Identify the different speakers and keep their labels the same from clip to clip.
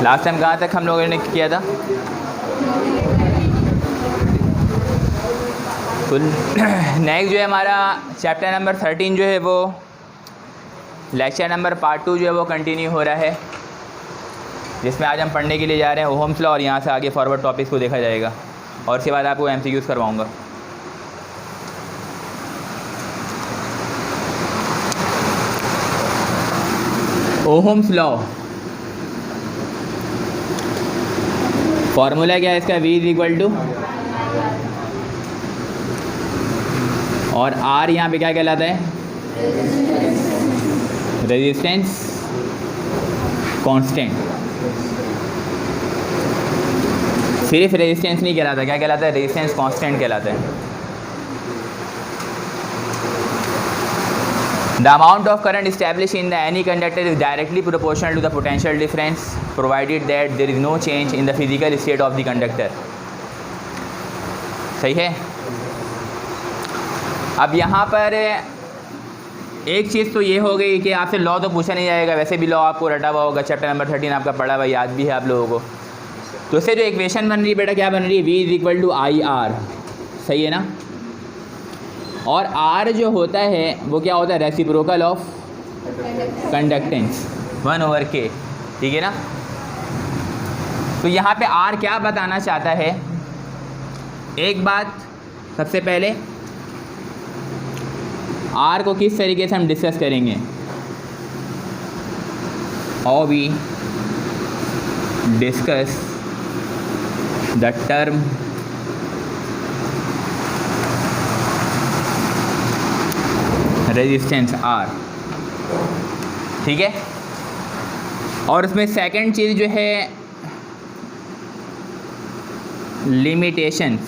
Speaker 1: Last time कहाँ तक हम लोगों ने किया था? तो नेक्स्ट जो है हमारा चैप्टर नंबर 13 जो है वो लेक्चर नंबर पार्ट 2 जो है वो कंटिन्यू हो रहा है, जिसमें आज हम पढ़ने के लिए जा रहे हैं ओहम्स लॉ, और यहाँ से आगे फॉरवर्ड टॉपिक्स को देखा जाएगा और उसके बाद आपको MCQs करवाऊँगा। ओहम्स लॉ फॉर्मूला क्या है इसका? V इज इक्वल टू, और R यहाँ पे क्या कहलाता है? Resistance constant. सिर्फ रेजिस्टेंस नहीं कहलाता, क्या कहलाता है? रेजिस्टेंस कांस्टेंट कहलाता है। The amount of current established in the any conductor is directly proportional to the potential difference, provided that there is no change in the physical state of the conductor। सही है। अब यहाँ पर एक चीज़ तो ये हो गई कि आपसे लॉ तो पूछा नहीं जाएगा, वैसे भी लॉ आपको रटा हुआ होगा, चैप्टर नंबर 13 आपका पढ़ा हुआ, याद भी है आप लोगों को। तो उससे जो इक्वेशन बन रही है बेटा, क्या बन रही है? V is equal to IR, सही है ना। और R जो होता है वो क्या होता है? रेसिप्रोकल ऑफ कंडक्टेंस 1/K, ठीक है ना। तो यहाँ पे R क्या बताना चाहता है? एक बात सबसे पहले, R को किस तरीके से हम डिस्कस करेंगे? How we discuss the term resistance R, ठीक है। और उसमें सेकंड चीज़ जो है लिमिटेशंस,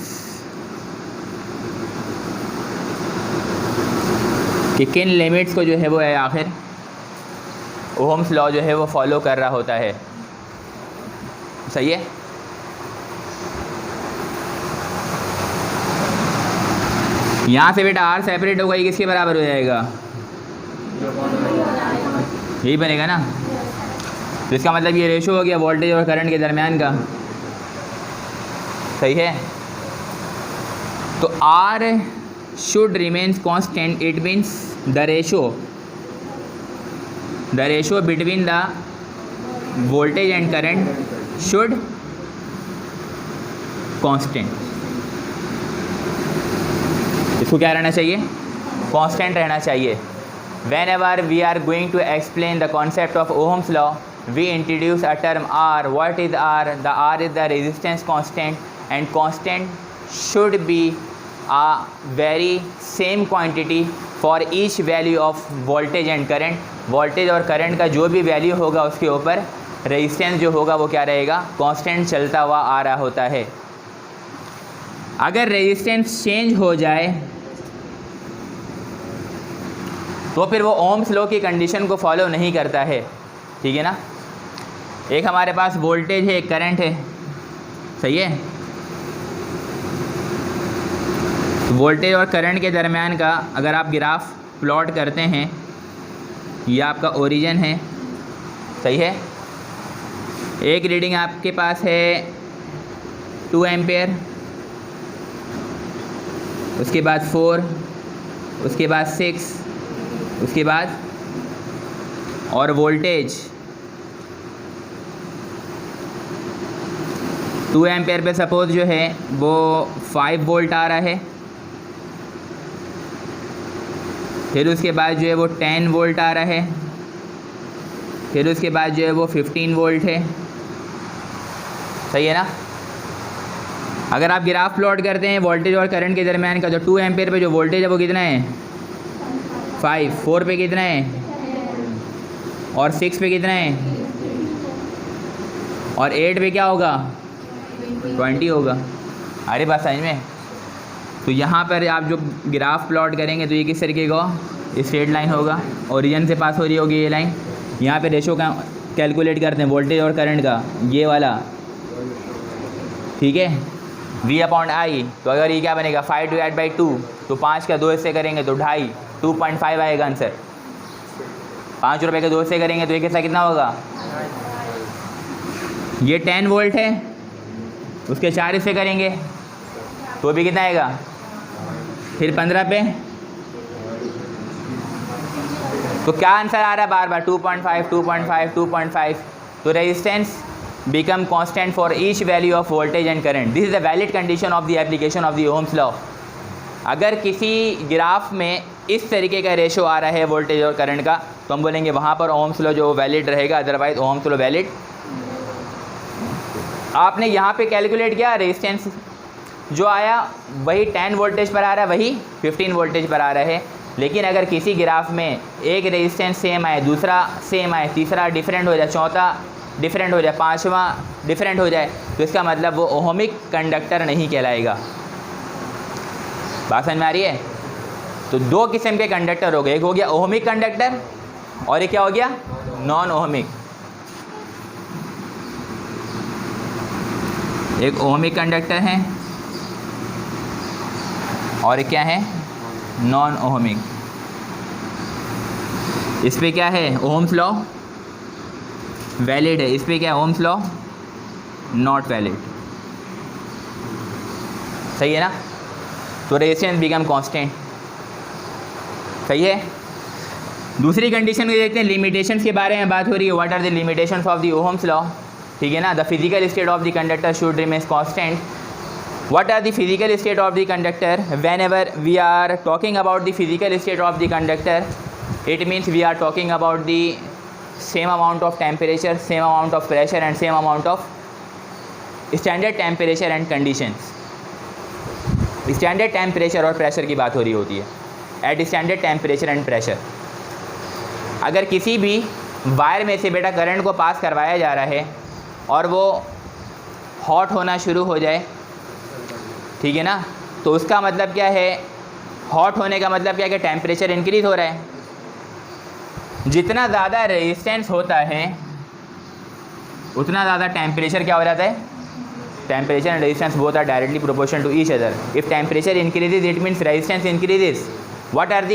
Speaker 1: कि किन लिमिट्स को जो है वो है आखिर ओहम्स लॉ जो है वो फॉलो कर रहा होता है, सही है। यहाँ से बेटा R सेपरेट होगा, ये किसके बराबर हो जाएगा? यही बनेगा ना। तो इसका मतलब ये रेशो हो गया वोल्टेज और करंट के दरमियान का, सही है। तो R should remains constant, it means the ratio between the voltage and current should constant. इसको क्या रहना चाहिए? कांस्टेंट रहना चाहिए। Whenever we are going to explain the concept of Ohm's law, we introduce a term R. What is R? The R is the resistance constant, and constant should be a very same quantity for each value of voltage and current। voltage और current का जो भी value होगा उसके ऊपर resistance जो होगा वो क्या रहेगा? कांस्टेंट चलता हुआ आ रहा होता है। अगर रेजिस्टेंस चेंज हो जाए तो फिर वो ओम्स लॉ की कंडीशन को फॉलो नहीं करता है, ठीक है ना। एक हमारे पास वोल्टेज है, एक करंट है, सही है। तो वोल्टेज और करंट के दरमियान का अगर आप ग्राफ प्लॉट करते हैं, ये आपका ओरिजिन है, सही है। एक रीडिंग आपके पास है 2 एम्पेयर, उसके बाद 4, उसके बाद 6, उसके बाद और वोल्टेज 2 एम्पेयर पे सपोज जो है वो 5 वोल्ट आ रहा है, फिर उसके बाद जो है वो 10 वोल्ट आ रहा है, फिर उसके बाद जो है वो 15 वोल्ट है, सही है ना। अगर आप ग्राफ प्लॉट करते हैं वोल्टेज और करंट के दरमियान का, जो 2 एम्पेयर पे जो वोल्टेज है वो कितना है? 5, 4 पे कितना है? और 6 पे कितना है? और 8 पे क्या होगा? 20 होगा। अरे बात समझ में। तो यहाँ पर आप जो ग्राफ प्लॉट करेंगे तो ये किस तरीके का? स्ट्रेट लाइन होगा, ओरिजिन से पास हो रही होगी ये लाइन। यहाँ पे रेशो का कैलकुलेट करते हैं वोल्टेज और करंट का, ये वाला, ठीक है, V/I। तो अगर ये क्या बनेगा? 5 डिवाइड बाई 2, तो 5 का 2 हिस्से करेंगे तो 2.5, 2.5 आएगा आंसर। 5 रुपये के 2 हिस्से करेंगे तो एक हिस्सा कितना होगा? ये 10 वोल्ट है, उसके 4 हिस्से करेंगे तो भी कितना आएगा, फिर 15 पे, तो क्या आंसर आ रहा है बार बार 2.5 2.5 2.5। तो resistance become constant for each value of voltage and current. This is the valid condition of the application of the Ohm's law. अगर किसी ग्राफ में इस तरीके का रेशो आ रहा है वोल्टेज और करंट का, तो हम बोलेंगे वहाँ पर ओम्स लॉ जो वैलिड रहेगा, अदरवाइज ओम्स लॉ वैलिड। आपने यहाँ पे कैलकुलेट किया, रेजिस्टेंस जो आया वही 10 वोल्टेज पर आ रहा है, वही 15 वोल्टेज पर आ रहा है। लेकिन अगर किसी ग्राफ में एक रेजिस्टेंस सेम आए, दूसरा सेम आए, तीसरा डिफरेंट हो जाए, चौथा डिफरेंट हो जाए, पांचवा डिफरेंट हो जाए, तो इसका मतलब वो ओहमिक कंडक्टर नहीं कहलाएगा। बात समझ में आ रही है? तो दो किस्म के कंडक्टर हो गए, एक हो गया ओहमिक कंडक्टर और एक क्या हो गया, नॉन ओहमिक। एक ओहमिक कंडक्टर है और एक क्या है, नॉन ओहमिक। इस पे क्या है, ओम्स लॉ वैलिड है, इस पे क्या है, ओम्स लॉ नॉट वैलिड। सही है ना? तो रेजिस्टेंस बिकम कांस्टेंट। सही है। दूसरी कंडीशन को देखते हैं, लिमिटेशंस के बारे में बात हो रही है। What are the limitations of the Ohm's law? ठीक है ना? The physical state of the conductor should remain constant. What are the physical state of the conductor? Whenever we are talking about the physical state of the conductor, it means we are talking about the same amount of temperature, same amount of pressure and same amount of standard temperature and conditions. Standard temperature और pressure की बात हो रही होती है। At standard temperature and pressure, अगर किसी भी वायर में से बेटा करंट को पास करवाया जा रहा है और वो हॉट होना शुरू हो जाए, ठीक है ना, तो उसका मतलब क्या है, हॉट होने का मतलब क्या है कि टेम्परेचर इंक्रीज़ हो रहा है। जितना ज़्यादा रेजिस्टेंस होता है उतना ज़्यादा टेम्परेचर क्या हो जाता है, temperature and resistance both are directly proportional to each other. If temperature increases it means resistance increases. What are the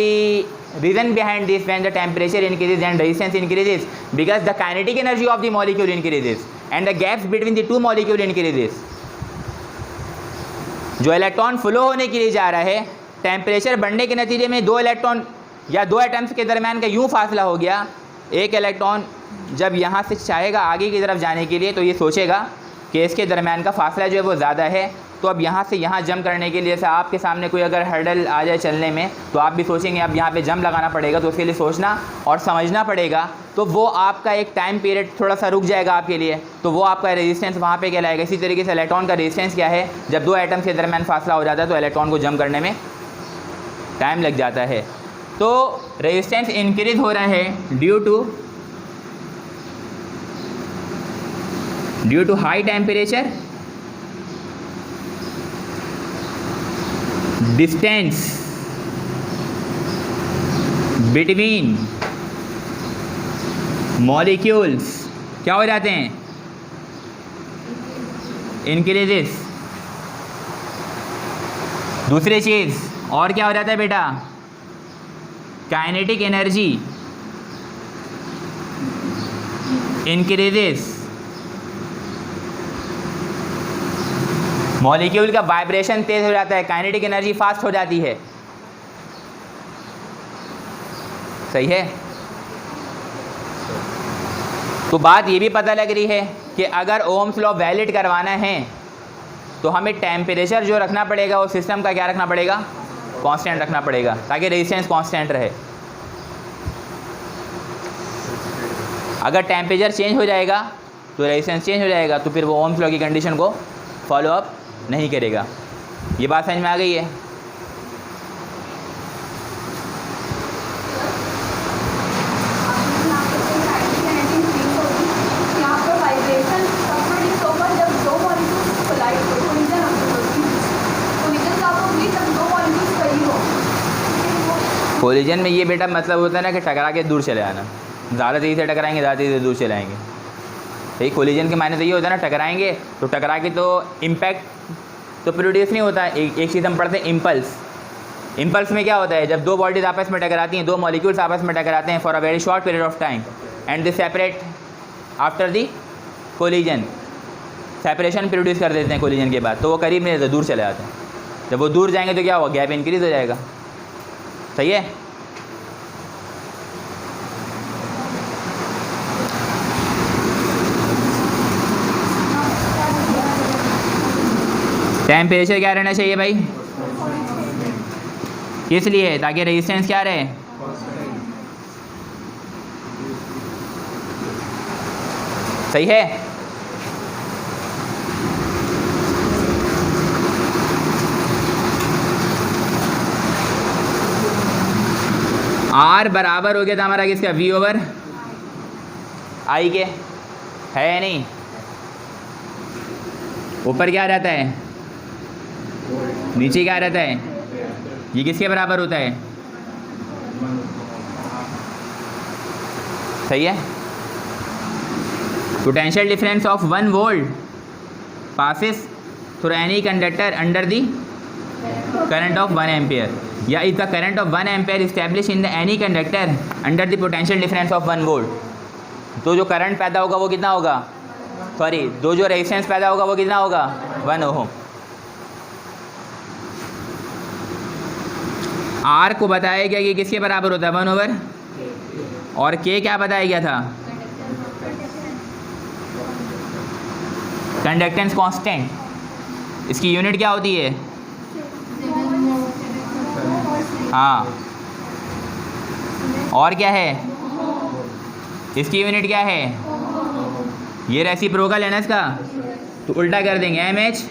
Speaker 1: reason behind this? When the temperature increases and resistance increases, because the kinetic energy of the molecule increases and the gaps between the two molecule increases. जो electron flow होने के लिए जा रहा है, temperature बढ़ने के नतीजे में दो इलेक्ट्रॉन या दो एटम्स के दरमियान का यूँ फासला हो गया। एक इलेक्ट्रॉन जब यहाँ से चाहेगा आगे की तरफ जाने के लिए, तो ये सोचेगा कि इसके दरमियान का फासला जो है वो ज़्यादा है, तो अब यहाँ से यहाँ जंप करने के लिए, जैसे आपके सामने कोई अगर हर्डल आ जाए चलने में, तो आप भी सोचेंगे अब यहाँ पे जंप लगाना पड़ेगा, तो उसके लिए सोचना और समझना पड़ेगा। तो वो आपका एक टाइम पीरियड थोड़ा सा रुक जाएगा आपके लिए, तो वो आपका रेजिस्टेंस वहाँ पे कहलाएगा। इसी तरीके से इलेक्ट्रॉन का रेजिस्टेंस क्या है, जब दो एटम्स के दरमियान फासला हो जाता है तो इलेक्ट्रॉन को जंप करने में टाइम लग जाता है। तो रेजिस्टेंस इंक्रीज हो रहा है due to high temperature, distance between molecules क्या हो जाते हैं, इंक्रीजेस। दूसरी चीज़ और क्या हो जाता है बेटा, काइनेटिक एनर्जी इंक्रीजेस। मॉलिक्यूल का वाइब्रेशन तेज हो जाता है, काइनेटिक एनर्जी फास्ट हो जाती है। सही है। तो बात ये भी पता लग रही है कि अगर ओम्स लॉ वैलिड करवाना है तो हमें टेम्परेचर जो रखना पड़ेगा वो सिस्टम का क्या रखना पड़ेगा, कांस्टेंट रखना पड़ेगा, ताकि रेजिस्टेंस कांस्टेंट रहे। अगर टेम्परेचर चेंज हो जाएगा तो रेजिस्टेंस चेंज हो जाएगा, तो फिर वो ओम्स लॉ की कंडीशन को फॉलो अप नहीं करेगा। ये बात समझ में आ गई है? कोलिजन में ये बेटा मतलब होता है ना कि टकरा के दूर चले आना। ज़्यादा तेज़ी से टकराएंगे, ज़्यादा तेज़ी से दूर चले आएंगे। सही, कोलिजन के मायने तो ये होता है ना, टकराएंगे तो टकरा के तो इम्पैक्ट तो प्रोड्यूस नहीं होता। एक चीज़ हम पढ़ते हैं इम्पल्स। इम्पल्स में क्या होता है, जब दो बॉडीज आपस में टकराती हैं, दो मॉलिक्यूल्स आपस में टकराते हैं for a very short period of time and they separate after the collision, separation produce कर देते हैं कोलिजन के बाद, तो वो करीब नहीं रहते, दूर चले जाते हैं। जब वो दूर जाएंगे तो क्या होगा, गैप इंक्रीज़ हो जाएगा। सही है। टेम्परेचर क्या रहना चाहिए भाई, किस लिए, ताकि रेजिस्टेंस क्या रहे, सही है। आर बराबर हो गया था हमारा किसका, वी ओवर आई के, है या नहीं। ऊपर क्या रहता है, नीचे क्या रहता है, ये किसके बराबर होता है, सही है। Potential difference of 1 volt passes through any conductor under the current of 1 ampere, या is the current of 1 ampere establish in the any conductor under the potential difference of 1 volt. तो जो करंट पैदा होगा वो कितना होगा, सॉरी, जो resistance पैदा होगा वो कितना होगा, 1 ओम। आर को बताया गया कि किसके बराबर होता है, 1 ओवर, और के क्या बताया गया था, कंडक्टेंस कांस्टेंट। इसकी यूनिट क्या होती है, हाँ, और क्या है, इसकी यूनिट क्या है, ये रेसिप्रोकल है ना इसका, तो उल्टा कर देंगे एम एच,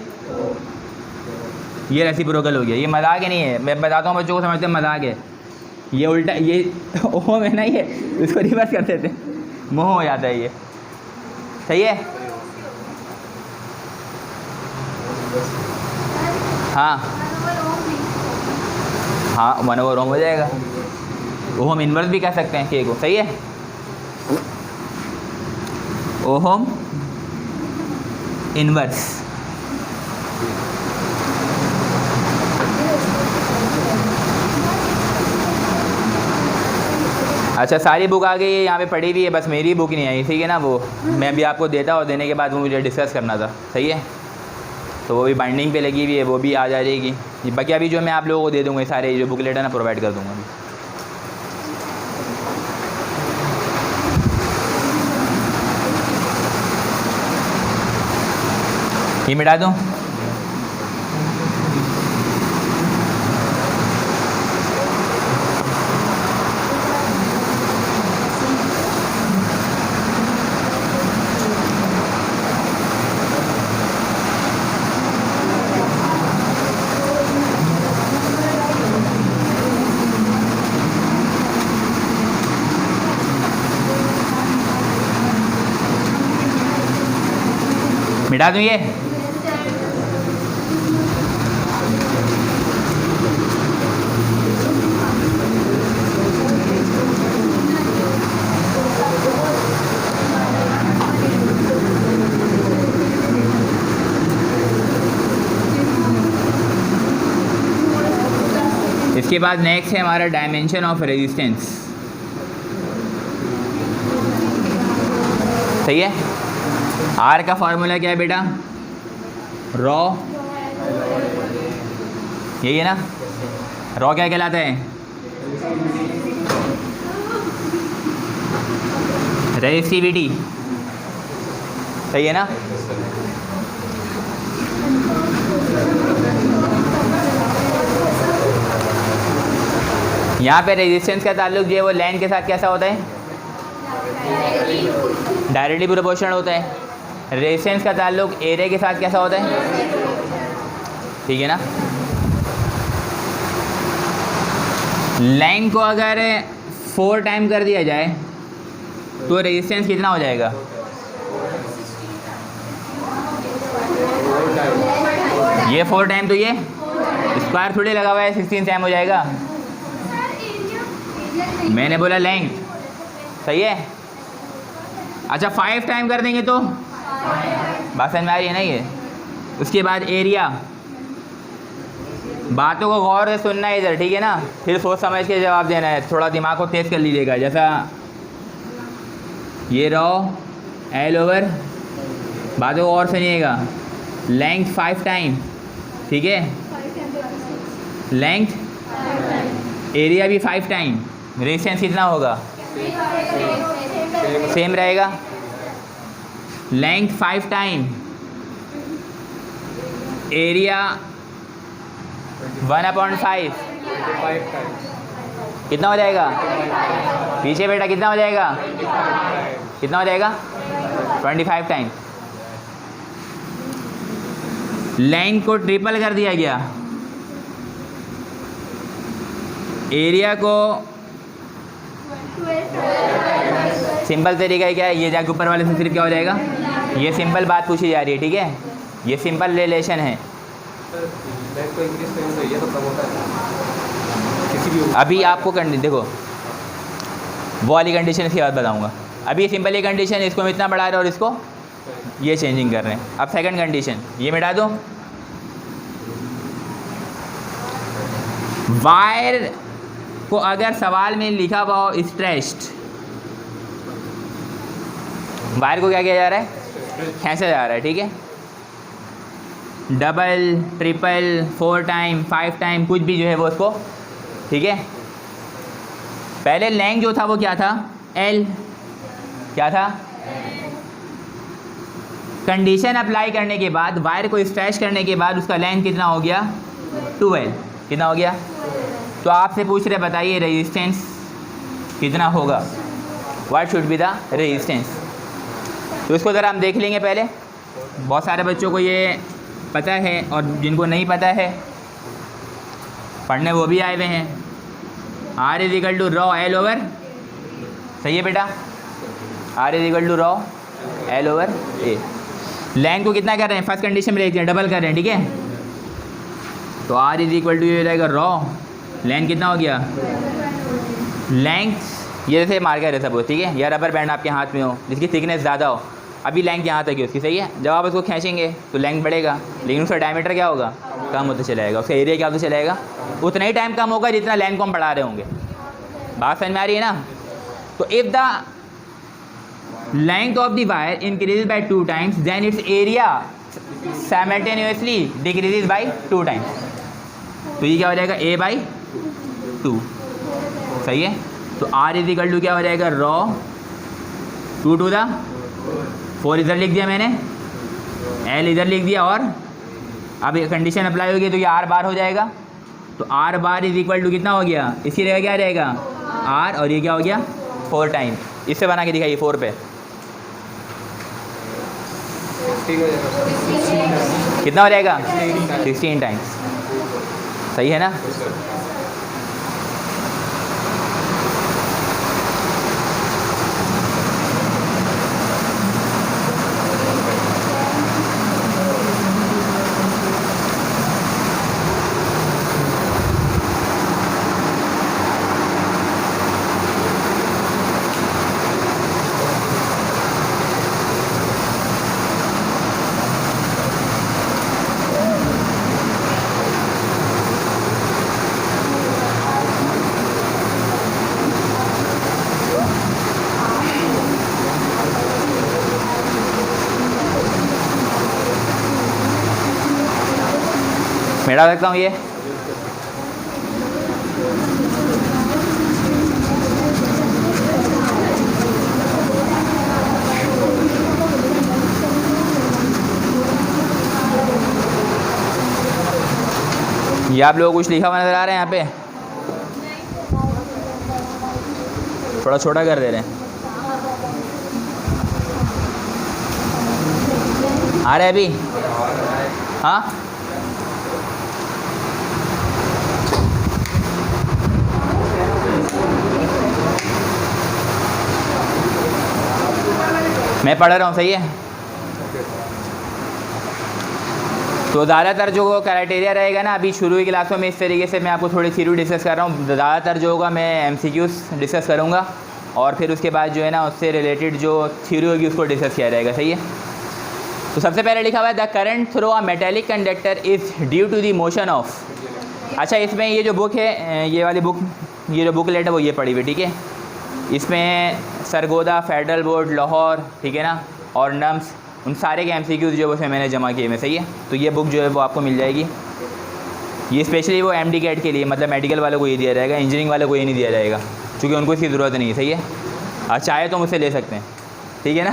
Speaker 1: ये रेसिप्रोकल हो गया। ये मजाक नहीं है, मैं बताता हूँ बच्चों को, समझते हैं मजाक है, ये उल्टा, ये ओम है ना, ये इसको रिवर्स कर देते हैं, मोह हो जाता है ये, सही है। हाँ हाँ, 1 ओवर ओम हो जाएगा, ओम इनवर्स भी कह सकते हैं के को, सही है। ओम इनवर्स, अच्छा सारी बुक आ गई है, यहाँ पे पढ़ी हुई है, बस मेरी बुक नहीं आई, ठीक है ना। वो मैं भी आपको देता और देने के बाद वो मुझे डिस्कस करना था, सही है। तो वो भी बाइंडिंग पे लगी हुई है, वो भी आ जाएगी। बाकी अभी जो मैं आप लोगों को दे दूँगा, सारे जो बुकलेट है ना प्रोवाइड कर दूँगा। ये मिटा दूँ, मिटा दूँ ये। इसके बाद नेक्स्ट है हमारा डायमेंशन ऑफ रेजिस्टेंस, सही है। आर का फॉर्मूला क्या है बेटा, रॉ, यही है ना। रॉ क्या कहलाता है, रेजिस्टिविटी, सही है ना। यहाँ पे रेजिस्टेंस का ताल्लुक जो है वो लेंथ के साथ कैसा होता है, डायरेक्टली प्रोपोर्शनल होता है। रेजिस्टेंस का ताल्लुक एरिया के साथ कैसा होता है, ठीक है ना। लेंथ को अगर 4 टाइम कर दिया जाए तो रेजिस्टेंस कितना हो जाएगा, ये 4 टाइम, तो ये स्क्वायर थोड़ी लगा हुआ है, 16 टाइम हो जाएगा। मैंने बोला लेंथ, सही है। अच्छा 5 टाइम कर देंगे तो बात समझ में आ रही है ना ये। उसके बाद एरिया, बातों को गौर से सुनना है इधर, ठीक है ना, फिर सोच समझ के जवाब देना है, थोड़ा दिमाग को तेज़ कर लीजिएगा। जैसा ये रॉ L ओवर बातों को और सुनिएगा। लेंथ 5 टाइम, ठीक है, लेंथ एरिया भी 5 टाइम, रेजिस्टेंस कितना होगा? सेम रहेगा। लेंथ 5 टाइम, एरिया 1/5, कितना हो जाएगा? पीछे बेटा कितना हो जाएगा? कितना हो जाएगा? 25 टाइम। लेंथ को ट्रिपल कर दिया गया, एरिया को सिंपल तरीका क्या है, ये जाके ऊपर वाले से सिर्फ क्या हो जाएगा? ये सिंपल बात पूछी जा रही है, ठीक है, ये सिंपल रिलेशन है। अभी आपको देखो वो वाली कंडीशन इसके बाद बताऊंगा। अभी ये सिंपल ये कंडीशन, इसको हम इतना बढ़ा रहे हैं और इसको ये चेंजिंग कर रहे हैं। अब सेकंड कंडीशन ये मिटा दो। वायर को अगर सवाल में लिखा हुआ हो स्ट्रेच्ड, वायर को क्या किया जा रहा है? खींचा जा रहा है, ठीक है, डबल, ट्रिपल, 4 टाइम, 5 टाइम, कुछ भी जो है वो उसको, ठीक है। पहले लेंथ जो था वो क्या था? L, क्या था? कंडीशन अप्लाई करने के बाद, वायर को स्ट्रेच करने के बाद उसका लेंथ कितना हो गया? 12। कितना हो गया? तो आपसे पूछ रहे बताइए रेजिस्टेंस कितना होगा? What should be the resistance? तो इसको ज़रा हम देख लेंगे पहले। बहुत सारे बच्चों को ये पता है और जिनको नहीं पता है पढ़ने वो भी आए हुए हैं। R is to rho L over, सही है बेटा, R is to rho L over A। Length को कितना कर रहे हैं? फर्स्ट कंडीशन में देखते हैं, डबल कर रहे हैं, ठीक है, तो R इज टू ये रहेगा रॉ, लेंथ कितना हो गया? लेंथ ये जैसे मार्कर है सब, ठीक है, या रबर बैंड आपके हाथ में हो जिसकी थिकनेस ज़्यादा हो, अभी लेंथ यहाँ तक है उसकी, सही है, जब आप उसको खींचेंगे तो लेंथ बढ़ेगा, लेकिन उसका डायमीटर क्या होगा? कम होता चलाएगा, उसका एरिया क्या होता चलाएगा? उतना ही टाइम कम होगा जितना लेंथ को हम बढ़ा रहे होंगे। बात समझ में आ रही है ना? तो if the length of the wire increases by 2 times then its area simultaneously decreases by 2 times. तो ये क्या हो जाएगा? A/2, सही है। तो R इज टू क्या हो जाएगा? रॉ 2 टू द 4 इधर लिख दिया मैंने, L इधर लिख दिया, और अब ये कंडीशन अप्लाई होगी तो ये R बार हो जाएगा। तो R bar is equal to कितना हो गया? इसी रहेगा, क्या रहेगा? R, और ये क्या हो गया? 4 टाइम। इससे बना के दिखाइए 4 पे कितना हो जाएगा? 16 टाइम्स, सही है ना? मिटा सकता हूँ ये? ये आप लोगों को कुछ लिखा हुआ नज़र आ रहा है यहाँ पे? थोड़ा छोटा कर दे रहे हैं। आ रहा है अभी? हाँ, मैं पढ़ रहा हूँ, सही है। तो ज़्यादातर जो क्राइटेरिया रहेगा ना, अभी शुरू की क्लासों में इस तरीके से मैं आपको थोड़ी थ्योरी डिस्कस कर रहा हूँ। ज़्यादातर जो होगा मैं MCQs डिस्कस करूँगा, और फिर उसके बाद जो है ना उससे रिलेटेड जो थ्योरी होगी उसको डिस्कस किया जाएगा, सही है। तो सबसे पहले लिखा हुआ है the current through a metallic conductor is due to the motion of. अच्छा, इसमें ये जो बुक है, ये वाली बुक, ये जो बुकलेट है वो ये पड़ी हुई, ठीक है। इसमें सरगोदा, फेडरल बोर्ड, लाहौर, ठीक है ना, और नम्स उन सारे के MCQs जो है उसमें मैंने जमा किए में, सही है। तो ये बुक जो है वो आपको मिल जाएगी। ये स्पेशली वो MD कैट के लिए, मतलब मेडिकल वालों को ये दिया जाएगा, इंजीनियरिंग वालों को ये नहीं दिया जाएगा, क्योंकि उनको इसकी ज़रूरत नहीं है, सही है। और चाहे तो मुझसे ले सकते हैं, ठीक है ना।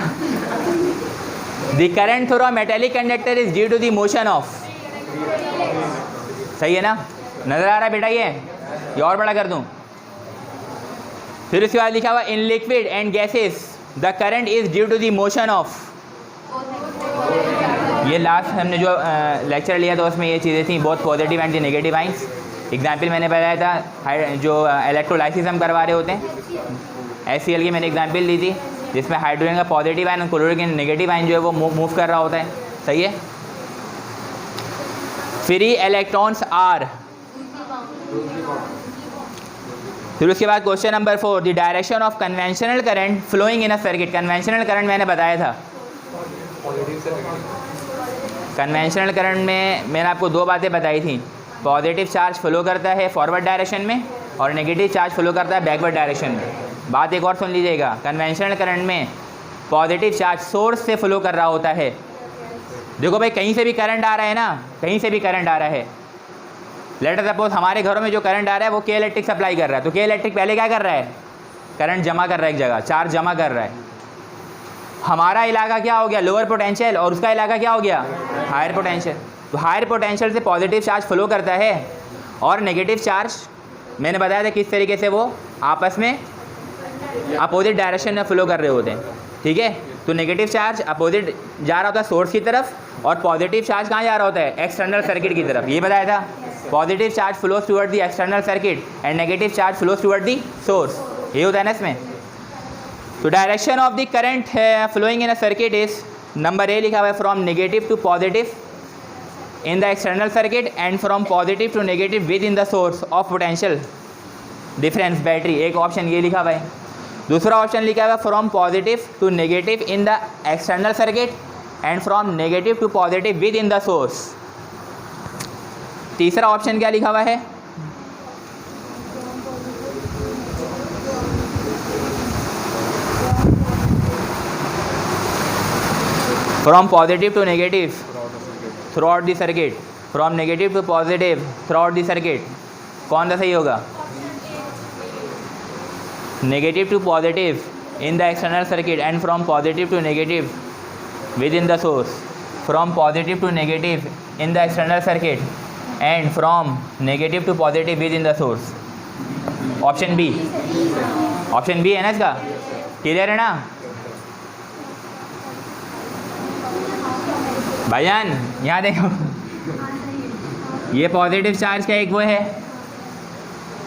Speaker 1: The current through a metallic conductor is due to the motion of, सही है ना, नज़र आ रहा है बेटा ये और बड़ा कर दूँ। फिर उसके बाद लिखा हुआ in liquid and gases the current is due to the motion of. ये लास्ट हमने जो लेक्चर लिया था उसमें ये चीज़ें थी, both positive and the negative ions. Example मैंने बताया था, जो इलेक्ट्रोलाइसिस हम करवा रहे होते हैं, HCl की मैंने एग्जाम्पल दी थी, जिसमें हाइड्रोजन का पॉजिटिव आयन और क्लोरीन का नेगेटिव आयन जो है वो मूव कर रहा होता है, सही है। Free electrons are. फिर उसके बाद question number 4, the direction of conventional current flowing in a circuit. Conventional current मैंने बताया था, कन्वेंशनल करंट में मैंने आपको दो बातें बताई थी, पॉजिटिव चार्ज फ्लो करता है फॉरवर्ड डायरेक्शन में और नेगेटिव चार्ज फ्लो करता है बैकवर्ड डायरेक्शन में। बात एक और सुन लीजिएगा, कन्वेंशनल करंट में पॉजिटिव चार्ज सोर्स से फ्लो कर रहा होता है। देखो भाई, कहीं से भी करंट आ रहा है ना, कहीं से भी करंट आ रहा है। लेट अस सपोज हमारे घरों में जो करंट आ रहा है वो के इलेक्ट्रिक सप्लाई कर रहा है, तो के इलेक्ट्रिक पहले क्या कर रहा है, करंट जमा कर रहा है एक जगह, चार्ज जमा कर रहा है। हमारा इलाका क्या हो गया, लोअर पोटेंशियल, और उसका इलाका क्या हो गया, हायर पोटेंशियल। तो हायर पोटेंशियल से पॉजिटिव चार्ज फ्लो करता है और नेगेटिव चार्ज मैंने बताया था किस तरीके से वो आपस में अपोजिट डायरेक्शन में फ्लो कर रहे होते हैं, ठीक है। तो नेगेटिव चार्ज अपोजिट जा रहा होता है सोर्स की तरफ और पॉजिटिव चार्ज कहाँ जा रहा होता है, एक्सटर्नल सर्किट की तरफ। ये बताया था, positive charge flows toward the external circuit and negative charge flows toward the source, ये होता है ना इसमें। तो direction of the current flowing in a circuit is, number A लिखा हुआ है, from negative to positive in the external circuit and from positive to negative within the source of potential difference battery. एक option ये लिखा हुआ है। दूसरा option लिखा हुआ है from positive to negative in the external circuit and from negative to positive within the source. तीसरा ऑप्शन क्या लिखा हुआ है, from positive to negative throughout the circuit, from negative to positive throughout the circuit. कौन सा सही होगा, negative to positive in the external circuit and from positive to negative within the source, from positive to negative in the external circuit and from negative to positive within the source. Option B, option B है ना इसका, clear है ना भाईजान। यहाँ देखो, ये positive charge का एक वो है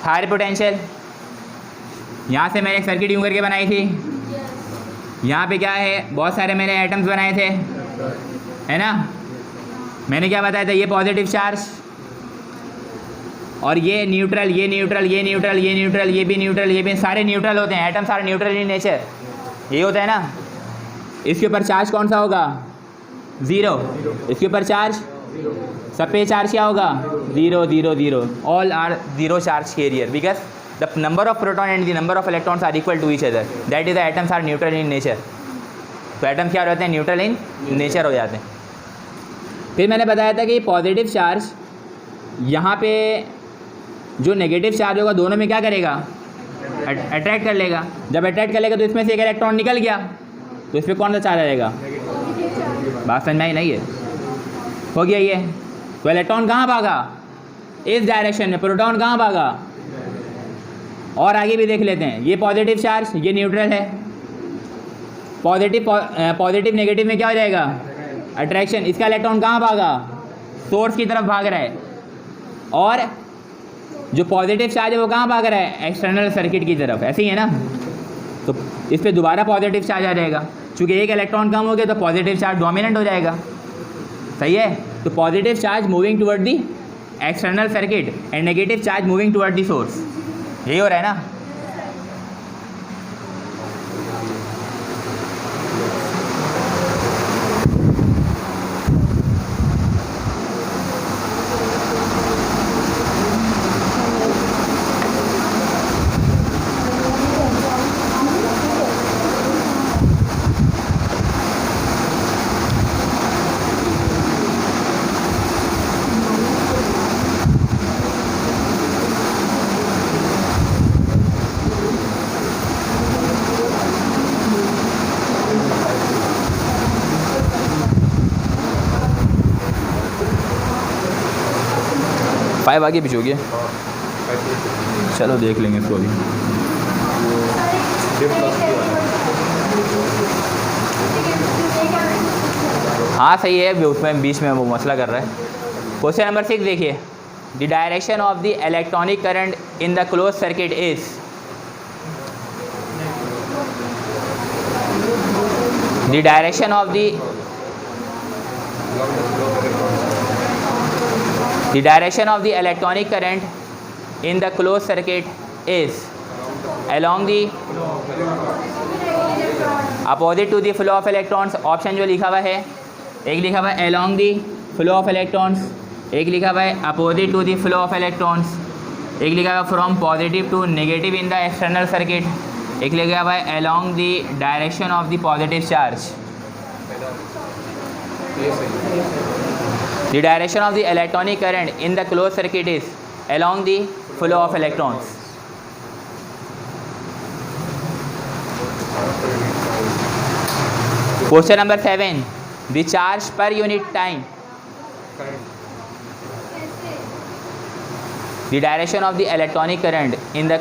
Speaker 1: हायर पोटेंशियल, यहाँ से मैंने एक सर्किट यूँ करके बनाई थी, यहाँ पे क्या है, बहुत सारे मैंने एटम्स बनाए थे, है ना। मैंने क्या बताया था, ये पॉजिटिव चार्ज और ये न्यूट्रल, ये न्यूट्रल, ये न्यूट्रल, ये न्यूट्रल, ये भी न्यूट्रल, ये भी, सारे न्यूट्रल होते हैं, atoms are neutral in nature, ये होता है ना। इसके ऊपर चार्ज कौन सा होगा, ज़ीरो। इसके ऊपर चार्ज, सब पे चार्ज क्या होगा, zero zero zero, all are zero charge carrier because the number of proton and the number of electrons are equal to each other, that is the atoms are neutral in nature. तो atoms क्या रहते हैं, neutral in nature हो जाते हैं। फिर मैंने बताया था कि पॉजिटिव चार्ज यहाँ पे जो नेगेटिव चार्ज होगा दोनों में क्या करेगा, अट्रैक्ट कर लेगा। जब अट्रैक्ट कर लेगा तो इसमें से एक इलेक्ट्रॉन निकल गया, तो इस पर कौन सा चार्ज आएगा, बात समझ में आई नहीं है, हो गया ये। तो इलेक्ट्रॉन कहाँ भागा, इस डायरेक्शन में, प्रोटॉन कहाँ भागा, और आगे भी देख लेते हैं। ये पॉजिटिव चार्ज, ये न्यूट्रल है, पॉजिटिव नेगेटिव में क्या हो जाएगा, अट्रैक्शन। इसका इलेक्ट्रॉन कहाँ भागा, सोर्स की तरफ भाग रहा है, और जो पॉजिटिव चार्ज है वो कहाँ भाग रहा है, एक्सटर्नल सर्किट की तरफ, ऐसे ही है ना। तो इस पर दोबारा पॉजिटिव चार्ज आ जाएगा, चूँकि एक इलेक्ट्रॉन कम हो गया तो पॉजिटिव चार्ज डोमिनेंट हो जाएगा, सही है। तो positive charge moving toward the external circuit and negative charge moving toward the source, यही हो रहा है ना। फाइव आगे पीछे हो गया, चलो देख लेंगे इसको अभी। हाँ सही है, उसमें बीच में वो मसला कर रहा है। क्वेश्चन नंबर 6 देखिए, the direction of the electronic current in the close circuit is, the direction of the electronic current in the close circuit is along the opposite to the flow of electrons। Option जो लिखा हुआ है, एक लिखा हुआ है along the flow of electrons, एक लिखा हुआ है opposite to the flow of electrons, एक लिखा हुआ है from positive to negative in the external circuit, एक लिखा हुआ है along the direction of the positive charge। The direction of the electronic current in the closed circuit is along the flow of electrons। Question number 7, the charge per unit time, the direction of the electronic current in the,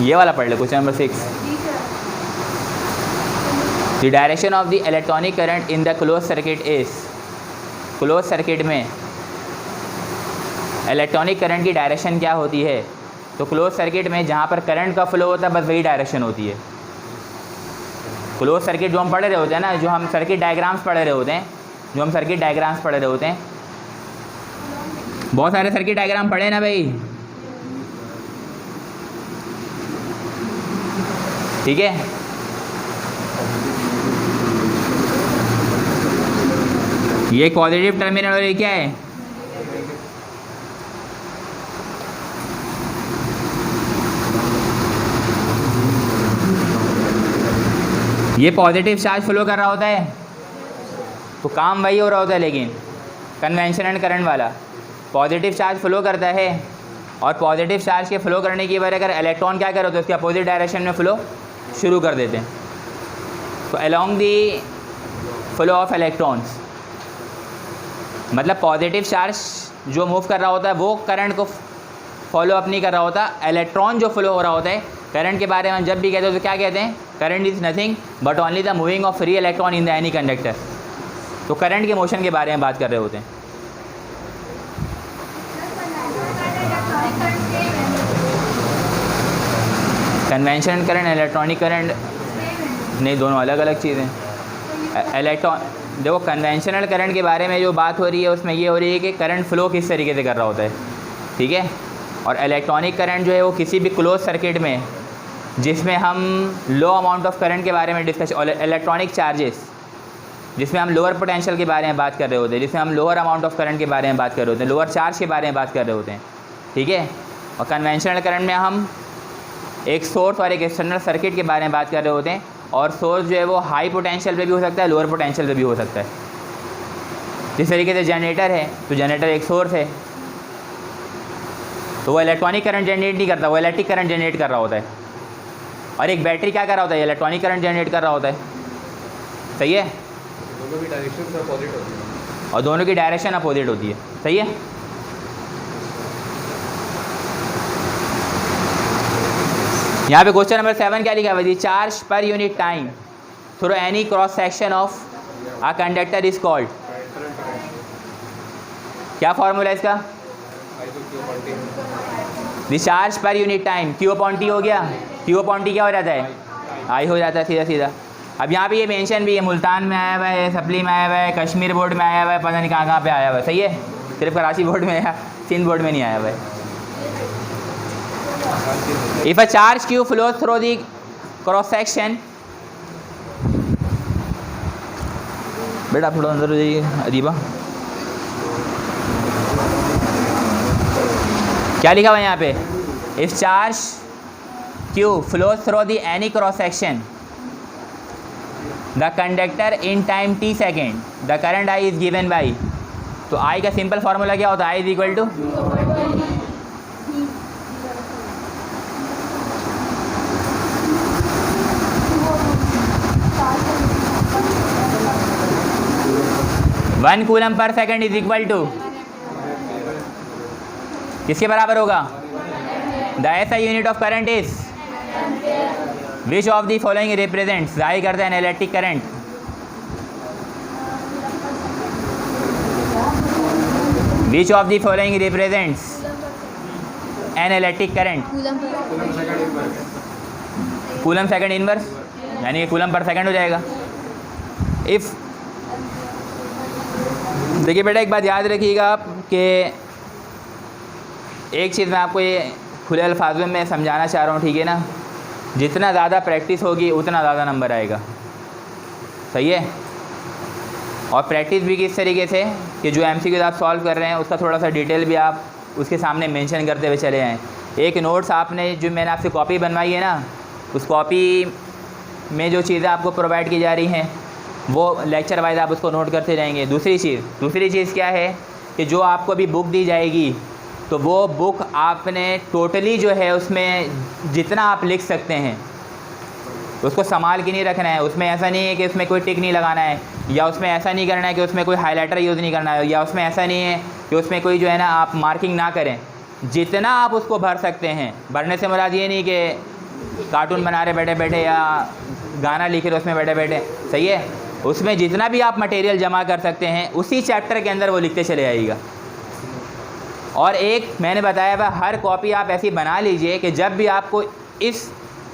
Speaker 1: ये वाला पढ़ ले question number 6। The direction of the electronic current in the close circuit is, close circuit में electronic current की direction क्या होती है? तो क्लोज सर्किट में जहाँ पर करंट का फ्लो होता है बस वही डायरेक्शन होती है। क्लोज सर्किट जो हम पढ़ रहे होते हैं ना, जो हम सर्किट डायग्राम्स पढ़ रहे होते हैं, बहुत सारे सर्किट डायग्राम पढ़े ना भाई, ठीक है। ये पॉजिटिव टर्मिनल और ये क्या है? ये पॉजिटिव चार्ज फ्लो कर रहा होता है, तो काम वही हो रहा होता है, लेकिन कन्वेंशनल करंट वाला पॉजिटिव चार्ज फ्लो करता है, और पॉजिटिव चार्ज के फ्लो करने की वजह अगर इलेक्ट्रॉन क्या करे तो उसके अपोजिट डायरेक्शन में फ्लो शुरू कर देते हैं। तो along the flow of electrons, मतलब पॉजिटिव चार्ज जो मूव कर रहा होता है वो करंट को फॉलो अप नहीं कर रहा होता, इलेक्ट्रॉन जो फ्लो हो रहा होता है। करंट के बारे में जब भी कहते हैं तो क्या कहते हैं? Current is nothing but only the moving of free electron in the any conductor. तो करंट के मोशन के बारे में बात कर रहे होते हैं। कन्वेंशनल करंट, इलेक्ट्रॉनिक करंट नहीं, दोनों अलग अलग चीज़ें। इलेक्ट्रॉन देखो, कन्वेंशनल करंट के बारे में जो बात हो रही है उसमें ये हो रही है कि करंट फ्लो किस तरीके से कर रहा होता है, ठीक है। और इलेक्ट्रॉनिक करंट जो है वो किसी भी क्लोज सर्किट में जिसमें हम लो अमाउंट ऑफ करंट के बारे में डिस्कस, और इलेक्ट्रॉनिक चार्जेस जिसमें हम लोअर पोटेंशियल के बारे में बात कर रहे होते हैं, जिसमें हम लोअर अमाउंट ऑफ करंट के बारे में बात कर रहे होते हैं, लोअर चार्ज के बारे में बात कर रहे होते हैं, ठीक है। और कन्वेंशनल करंट में हम एक सोर्स और एक एक्सटर्नल सर्किट के बारे में बात कर रहे होते हैं, और सोर्स जो है वो हाई पोटेंशियल पे भी हो सकता है, लोअर पोटेंशियल पे भी हो सकता है। जिस तरीके से जनरेटर है, तो जनरेटर एक सोर्स है, तो वो इलेक्ट्रॉनिक करंट जनरेट नहीं करता, वो इलेक्ट्रिक करंट जनरेट कर रहा होता है। और एक बैटरी क्या कर रहा होता है? इलेक्ट्रॉनिक करंट जनरेट कर रहा होता है, सही है।
Speaker 2: दोनों की डायरेक्शन अपोजिट होती है,
Speaker 1: और दोनों की डायरेक्शन अपोजिट होती है, सही है। यहाँ पे क्वेश्चन नंबर 7 क्या लिखा है? Charge per unit time through any cross section of a conductor is called, क्या फॉर्मूला है इसका? The charge per unit time, Q upon T हो गया। क्यू अपॉन टी क्या हो जाता है? आई हो जाता है सीधा सीधा। अब यहाँ पे ये मेंशन भी है, मुल्तान में आया हुआ है, सप्ली में आया हुआ है, कश्मीर बोर्ड में आया हुआ है, पता नहीं कहाँ कहाँ पे आया हुआ है, सही है। सिर्फ कराची बोर्ड में आया, सिंध बोर्ड में नहीं आया हुआ है। If a charge Q flow through the cross section, बेटा आप थोड़ा अंदर हो जाइए अदीबा, क्या लिखा हुआ है यहाँ पे? If charge Q flow through the any cross section the conductor in time t second the current I is given by, तो I का सिंपल फार्मूला क्या होता है? I is equal to 1 coulomb per second is equal to किसके बराबर होगा? The SI unit of current is which of the following represents, जाहिर करते हैं electric current. Which of the following represents an electric current? Coulomb second inverse, यानी कि coulomb per second हो जाएगा। इफ़ देखिए बेटा, एक बात याद रखिएगा आप कि एक चीज़ मैं आपको ये खुले अल्फाजों में समझाना चाह रहा हूँ, ठीक है ना? जितना ज़्यादा प्रैक्टिस होगी उतना ज़्यादा नंबर आएगा, सही है? और प्रैक्टिस भी किस तरीके से कि जो एमसीक्यूज़ आप सॉल्व कर रहे हैं उसका थोड़ा सा डिटेल भी आप उसके सामने मेंशन करते हुए चले आएँ। एक नोट्स आपने जो मैंने आपसे कॉपी बनवाई है ना, उस कॉपी में जो चीज़ें आपको प्रोवाइड की जा रही हैं वो लेक्चर वाइज आप उसको नोट करते जाएंगे। दूसरी चीज़ क्या है कि जो आपको अभी बुक दी जाएगी तो वो बुक आपने टोटली जो है उसमें जितना आप लिख सकते हैं उसको संभाल के नहीं रखना है। उसमें ऐसा नहीं है कि उसमें कोई टिक नहीं लगाना है, या उसमें ऐसा नहीं करना है कि उसमें कोई हाइलाइटर यूज़ नहीं करना है, या उसमें ऐसा नहीं है कि उसमें कोई जो है ना आप मार्किंग ना करें। जितना आप उसको भर सकते हैं, भरने से मुराद ये नहीं कि कार्टून बना रहे बैठे बैठे या गाना लिख रहे उसमें बैठे बैठे, सही है? उसमें जितना भी आप मटेरियल जमा कर सकते हैं उसी चैप्टर के अंदर वो लिखते चले आइएगा। और एक मैंने बताया हुआ हर कॉपी आप ऐसी बना लीजिए कि जब भी आपको इस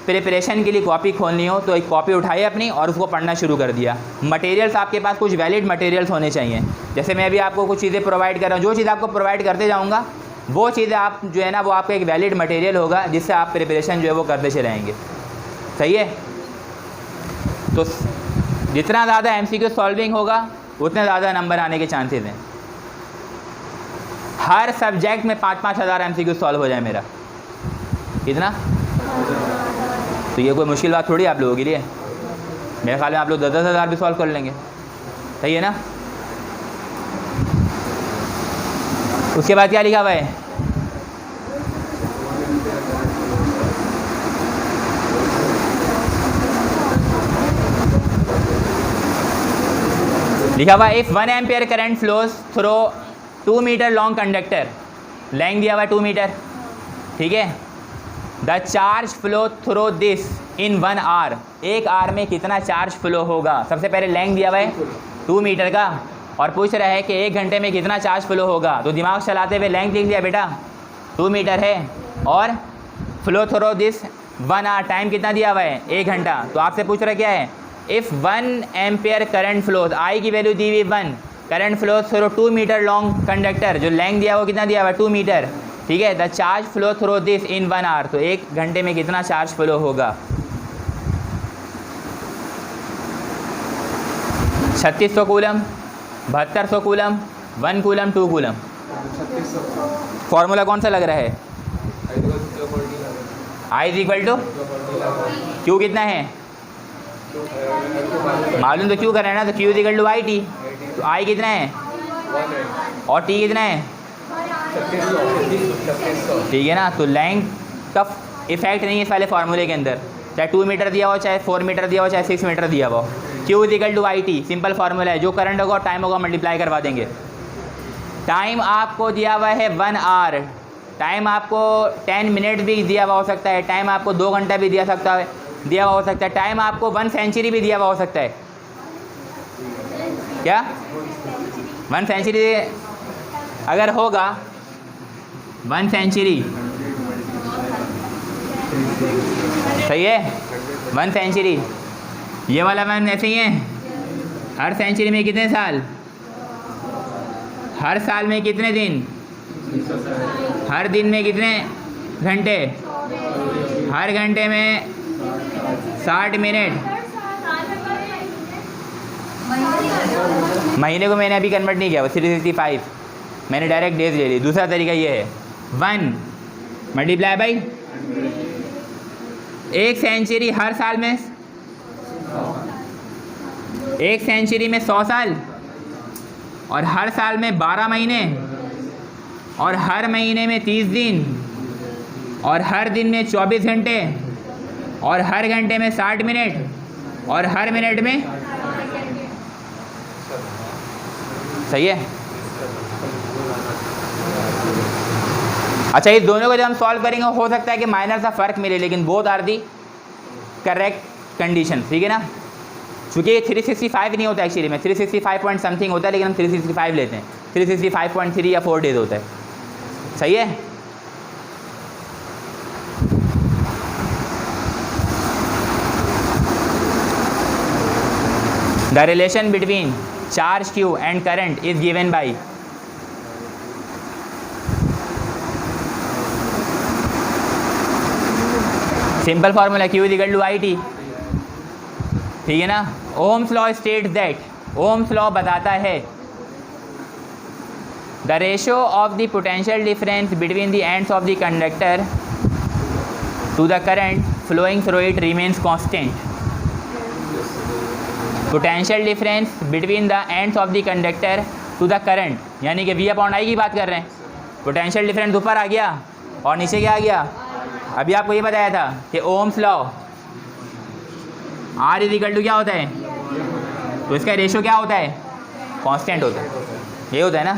Speaker 1: प्रिपरेशन के लिए कॉपी खोलनी हो तो एक कॉपी उठाइए अपनी और उसको पढ़ना शुरू कर दिया। मटेरियल्स आपके पास कुछ वैलिड मटेरियल्स होने चाहिए। जैसे मैं अभी आपको कुछ चीज़ें प्रोवाइड कर रहा हूँ, जो चीज़ आपको प्रोवाइड करते जाऊँगा वो चीज़ें आप जो है ना वो आपका एक वैलिड मटेरियल होगा जिससे आप प्रिपरेशन जो है वो करते चले आएंगे, सही है? तो जितना ज़्यादा एमसीक्यू सॉल्विंग होगा उतने ज़्यादा नंबर आने के चांसेस हैं। हर सब्जेक्ट में 5-5 हज़ार एमसीक्यू सॉल्व हो जाए मेरा, कितना? तो ये कोई मुश्किल बात थोड़ी आप लोगों के लिए। मेरे ख्याल में आप लोग 10-10 हज़ार भी सॉल्व कर लेंगे, सही है ना? उसके बाद क्या लिखा हुआ है? लिखा हुआ if 1 ampere current flows through 2 meter long conductor, length दिया हुआ 2 मीटर, ठीक है? The charge flow through this in 1 hour, 1 hour में कितना चार्ज फ्लो होगा? सबसे पहले लेंथ दिया हुआ है 2 मीटर का और पूछ रहा है कि 1 घंटे में कितना चार्ज फ्लो होगा। तो दिमाग चलाते हुए लेंथ लिख दिया बेटा, 2 मीटर है, और flow through this 1 hour, time कितना दिया हुआ है? 1 घंटा। तो आपसे पूछ रहा क्या है? If 1 ampere current flows, I की वैल्यू दी हुई 1, current flow through 2 meter long conductor, जो लेंथ दिया वो कितना दिया हुआ है? 2 मीटर, ठीक है? The charge flow through this in 1 hour, तो 1 घंटे में कितना चार्ज फ्लो होगा? 3600 coulomb, 7200 coulomb, 1 coulomb, 2 coulomb. Formula कौन सा लग रहा है? I is equal to Q कितना है मालूम, तो क्यू कर रहे हैं ना, तो Q is equal to I T. तो आई कितना है और टी कितना है? ठीक है ना? तो लेंथ का इफेक्ट नहीं है इस वाले फार्मूले के अंदर, चाहे 2 मीटर दिया हो, चाहे 4 मीटर दिया हो, चाहे 6 मीटर दिया हो। Q is equal to I T, simple formula है, जो करंट होगा और टाइम होगा मल्टीप्लाई करवा देंगे। टाइम आपको दिया हुआ है 1 आवर, टाइम आपको 10 मिनट भी दिया हुआ हो सकता है, टाइम आपको 2 घंटा भी दिया हुआ हो सकता है, टाइम आपको 1 सेंचुरी भी दिया हुआ हो सकता है। क्या 1 सेंचुरी अगर होगा, 1 सेंचुरी, सही है? 1 सेंचुरी, ये वाला 1 ऐसे ही है। हर सेंचुरी में कितने साल? हर साल में कितने दिन? हर दिन में कितने घंटे? हर घंटे में 60 मिनट। महीने को मैंने अभी कन्वर्ट नहीं किया, 365, मैंने डायरेक्ट डेज ले ली। दूसरा तरीका ये है 1 मल्टीप्लाई बाई 1 सेंचुरी, हर साल में 1 सेंचुरी में 100 साल, और हर साल में 12 महीने, और हर महीने में 30 दिन, और हर दिन में 24 घंटे, और हर घंटे में 60 मिनट, और हर मिनट में सही है। अच्छा, इस दोनों को जब हम सॉल्व करेंगे हो सकता है कि माइनर सा फ़र्क मिले, लेकिन both are the correct condition, ठीक है ना। चूँकि ये 365 नहीं होता एक्चुअली में, 365 पॉइंट समथिंग होता है, लेकिन हम 365 लेते हैं। 365.3 या 4 डेज होता है। सही है। The relation between charge Q and current is given by, simple formula Q is equal to IT, ठीक है ना। Ohm's law states that, Ohm's law बताता है the ratio of the potential difference between the ends of the conductor to the current flowing through it remains constant. Potential difference between the ends of the conductor to the current, यानी कि V/I की बात कर रहे हैं। Potential difference ऊपर आ गया और नीचे क्या आ गया। अभी आपको ये बताया था कि Ohm's law R is equal to क्या होता है, तो इसका रेशियो क्या होता है, कांस्टेंट होता है। ये होता है ना।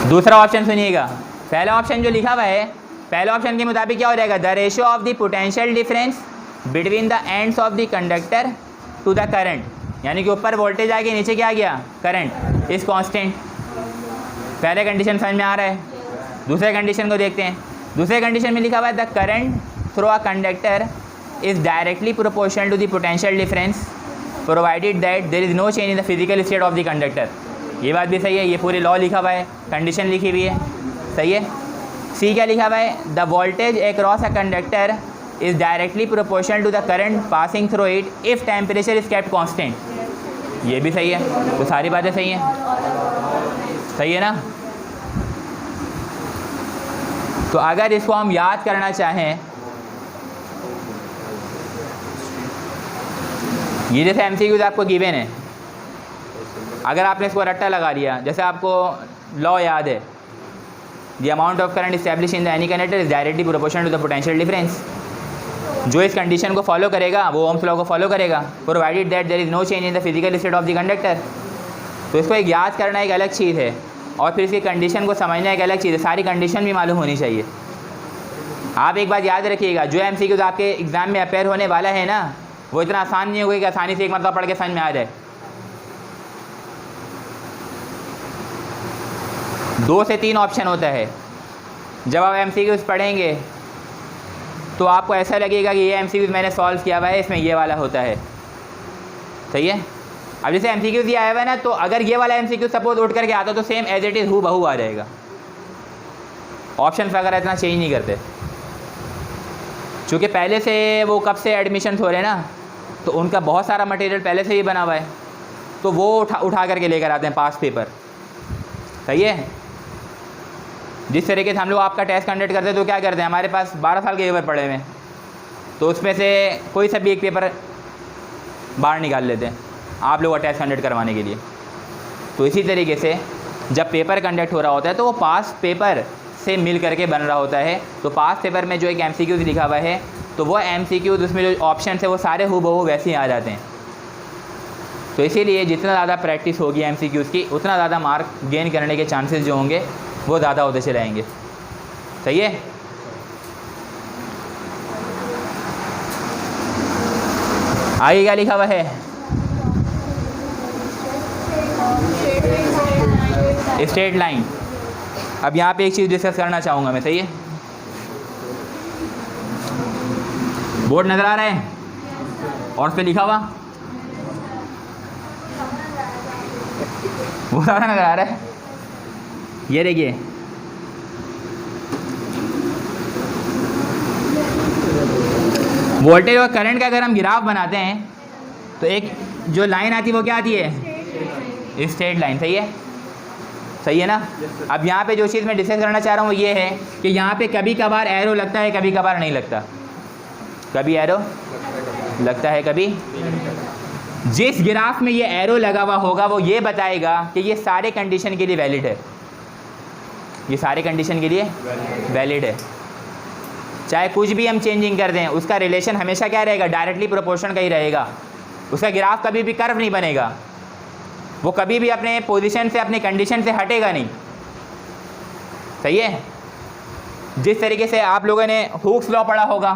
Speaker 1: दूसरा ऑप्शन सुनिएगा। पहला ऑप्शन जो लिखा हुआ है, पहले ऑप्शन के मुताबिक क्या हो जाएगा, the ratio of the potential difference between the ends of the conductor to the current, यानी कि ऊपर वोल्टेज आ गया, नीचे क्या आ गया, करंट इज कांस्टेंट। पहले कंडीशन समझ में आ रहा है। दूसरे कंडीशन को देखते हैं। दूसरे कंडीशन में लिखा हुआ है the current through a conductor is directly proportional to the potential difference provided that there is no change in the physical state of the conductor. ये बात भी सही है, ये पूरे लॉ लिखा हुआ है, कंडीशन लिखी हुई है, सही है। सी क्या लिखा हुआ है, the voltage across a conductor is directly proportional to the current passing through it if temperature is kept constant. ये भी सही है। तो सारी बातें सही हैं, सही है ना। तो अगर इसको हम याद करना चाहें, ये जैसे MCQs आपको गिवन है, अगर आपने इसको रट्टा लगा लिया, जैसे आपको लॉ याद है, the amount of current establish in the any conductor is directly proportional to the potential difference. जो इस कंडीशन को फॉलो करेगा वो ओम्स लॉ को फॉलो करेगा, provided that there is no change in the physical state of the conductor. तो इसको एक याद करना एक अलग चीज़ है, और फिर इसकी कंडीशन को समझना एक अलग चीज़ है। सारी कंडीशन भी मालूम होनी चाहिए। आप एक बात याद रखिएगा, जो MCQs आपके एग्ज़ाम में अपेयर होने वाला है ना, वो इतना आसान नहीं होगा कि आसानी से एक मतलब पढ़ के समझ में आ जाए। 2 से 3 ऑप्शन होता है। जब आप MCQs पढ़ेंगे तो आपको ऐसा लगेगा कि ये MCQs मैंने सॉल्व किया हुआ है, इसमें ये वाला होता है, सही है। अब जैसे MCQs ये आया हुआ है ना, तो अगर ये वाला MCQ सपोज उठ करके आता तो सेम एज इट इज़ हू बहू आ जाएगा। ऑप्शन वगैरह इतना चेंज नहीं करते, चूँकि पहले से वो कब से एडमिशन हो रहे हैं ना, तो उनका बहुत सारा मटेरियल पहले से ही बना हुआ है, तो वो उठा करके लेकर आते हैं पास पेपर, सही है। जिस तरीके से हम लोग आपका टेस्ट कंडक्ट करते हैं तो क्या करते हैं, हमारे पास 12 साल के पेपर पड़े हुए हैं, तो उसमें से कोई सा भी एक पेपर बाहर निकाल लेते हैं आप लोग का टेस्ट कंडक्ट करवाने के लिए। तो इसी तरीके से जब पेपर कंडक्ट हो रहा होता है तो वो पास पेपर से मिल करके बन रहा होता है। तो पास पेपर में जो एक MCQs लिखा हुआ है, तो वो MCQs उसमें जो ऑप्शन है वो सारे हूबहू वैसे ही आ जाते हैं। तो इसीलिए जितना ज़्यादा प्रैक्टिस होगी MCQs की, उतना ज़्यादा मार्क गेन करने के चांसेस जो होंगे वो ज़्यादा होते चले आएंगे, सही है। आगे क्या लिखा हुआ है, स्ट्रेट लाइन। अब यहाँ पे एक चीज़ डिस्कस करना चाहूँगा मैं, सही है। बोर्ड नज़र आ रहा है और उस पर लिखा हुआ वो सारा नज़र आ रहा है। ये देखिए, वोल्टेज और करंट का अगर हम ग्राफ बनाते हैं तो एक जो लाइन आती है वो क्या आती है, स्ट्रेट लाइन, सही है, सही है ना। अब यहाँ पे जो चीज़ मैं डिस्कस करना चाह रहा हूँ वो ये है कि यहाँ पे कभी कभार एरो लगता है, कभी कभार नहीं लगता। कभी एरो लगता है, कभी। जिस ग्राफ में ये एरो लगा हुआ होगा वो ये बताएगा कि ये सारे कंडीशन के लिए वैलिड है, ये सारे कंडीशन के लिए वैलिड है। चाहे कुछ भी हम चेंजिंग कर दें, उसका रिलेशन हमेशा क्या रहेगा, डायरेक्टली प्रोपोर्शन का ही रहेगा। उसका ग्राफ कभी भी कर्व नहीं बनेगा, वो कभी भी अपने पोजीशन से, अपनी कंडीशन से हटेगा नहीं। सही है। जिस तरीके से आप लोगों ने हुक्स लॉ पढ़ा होगा,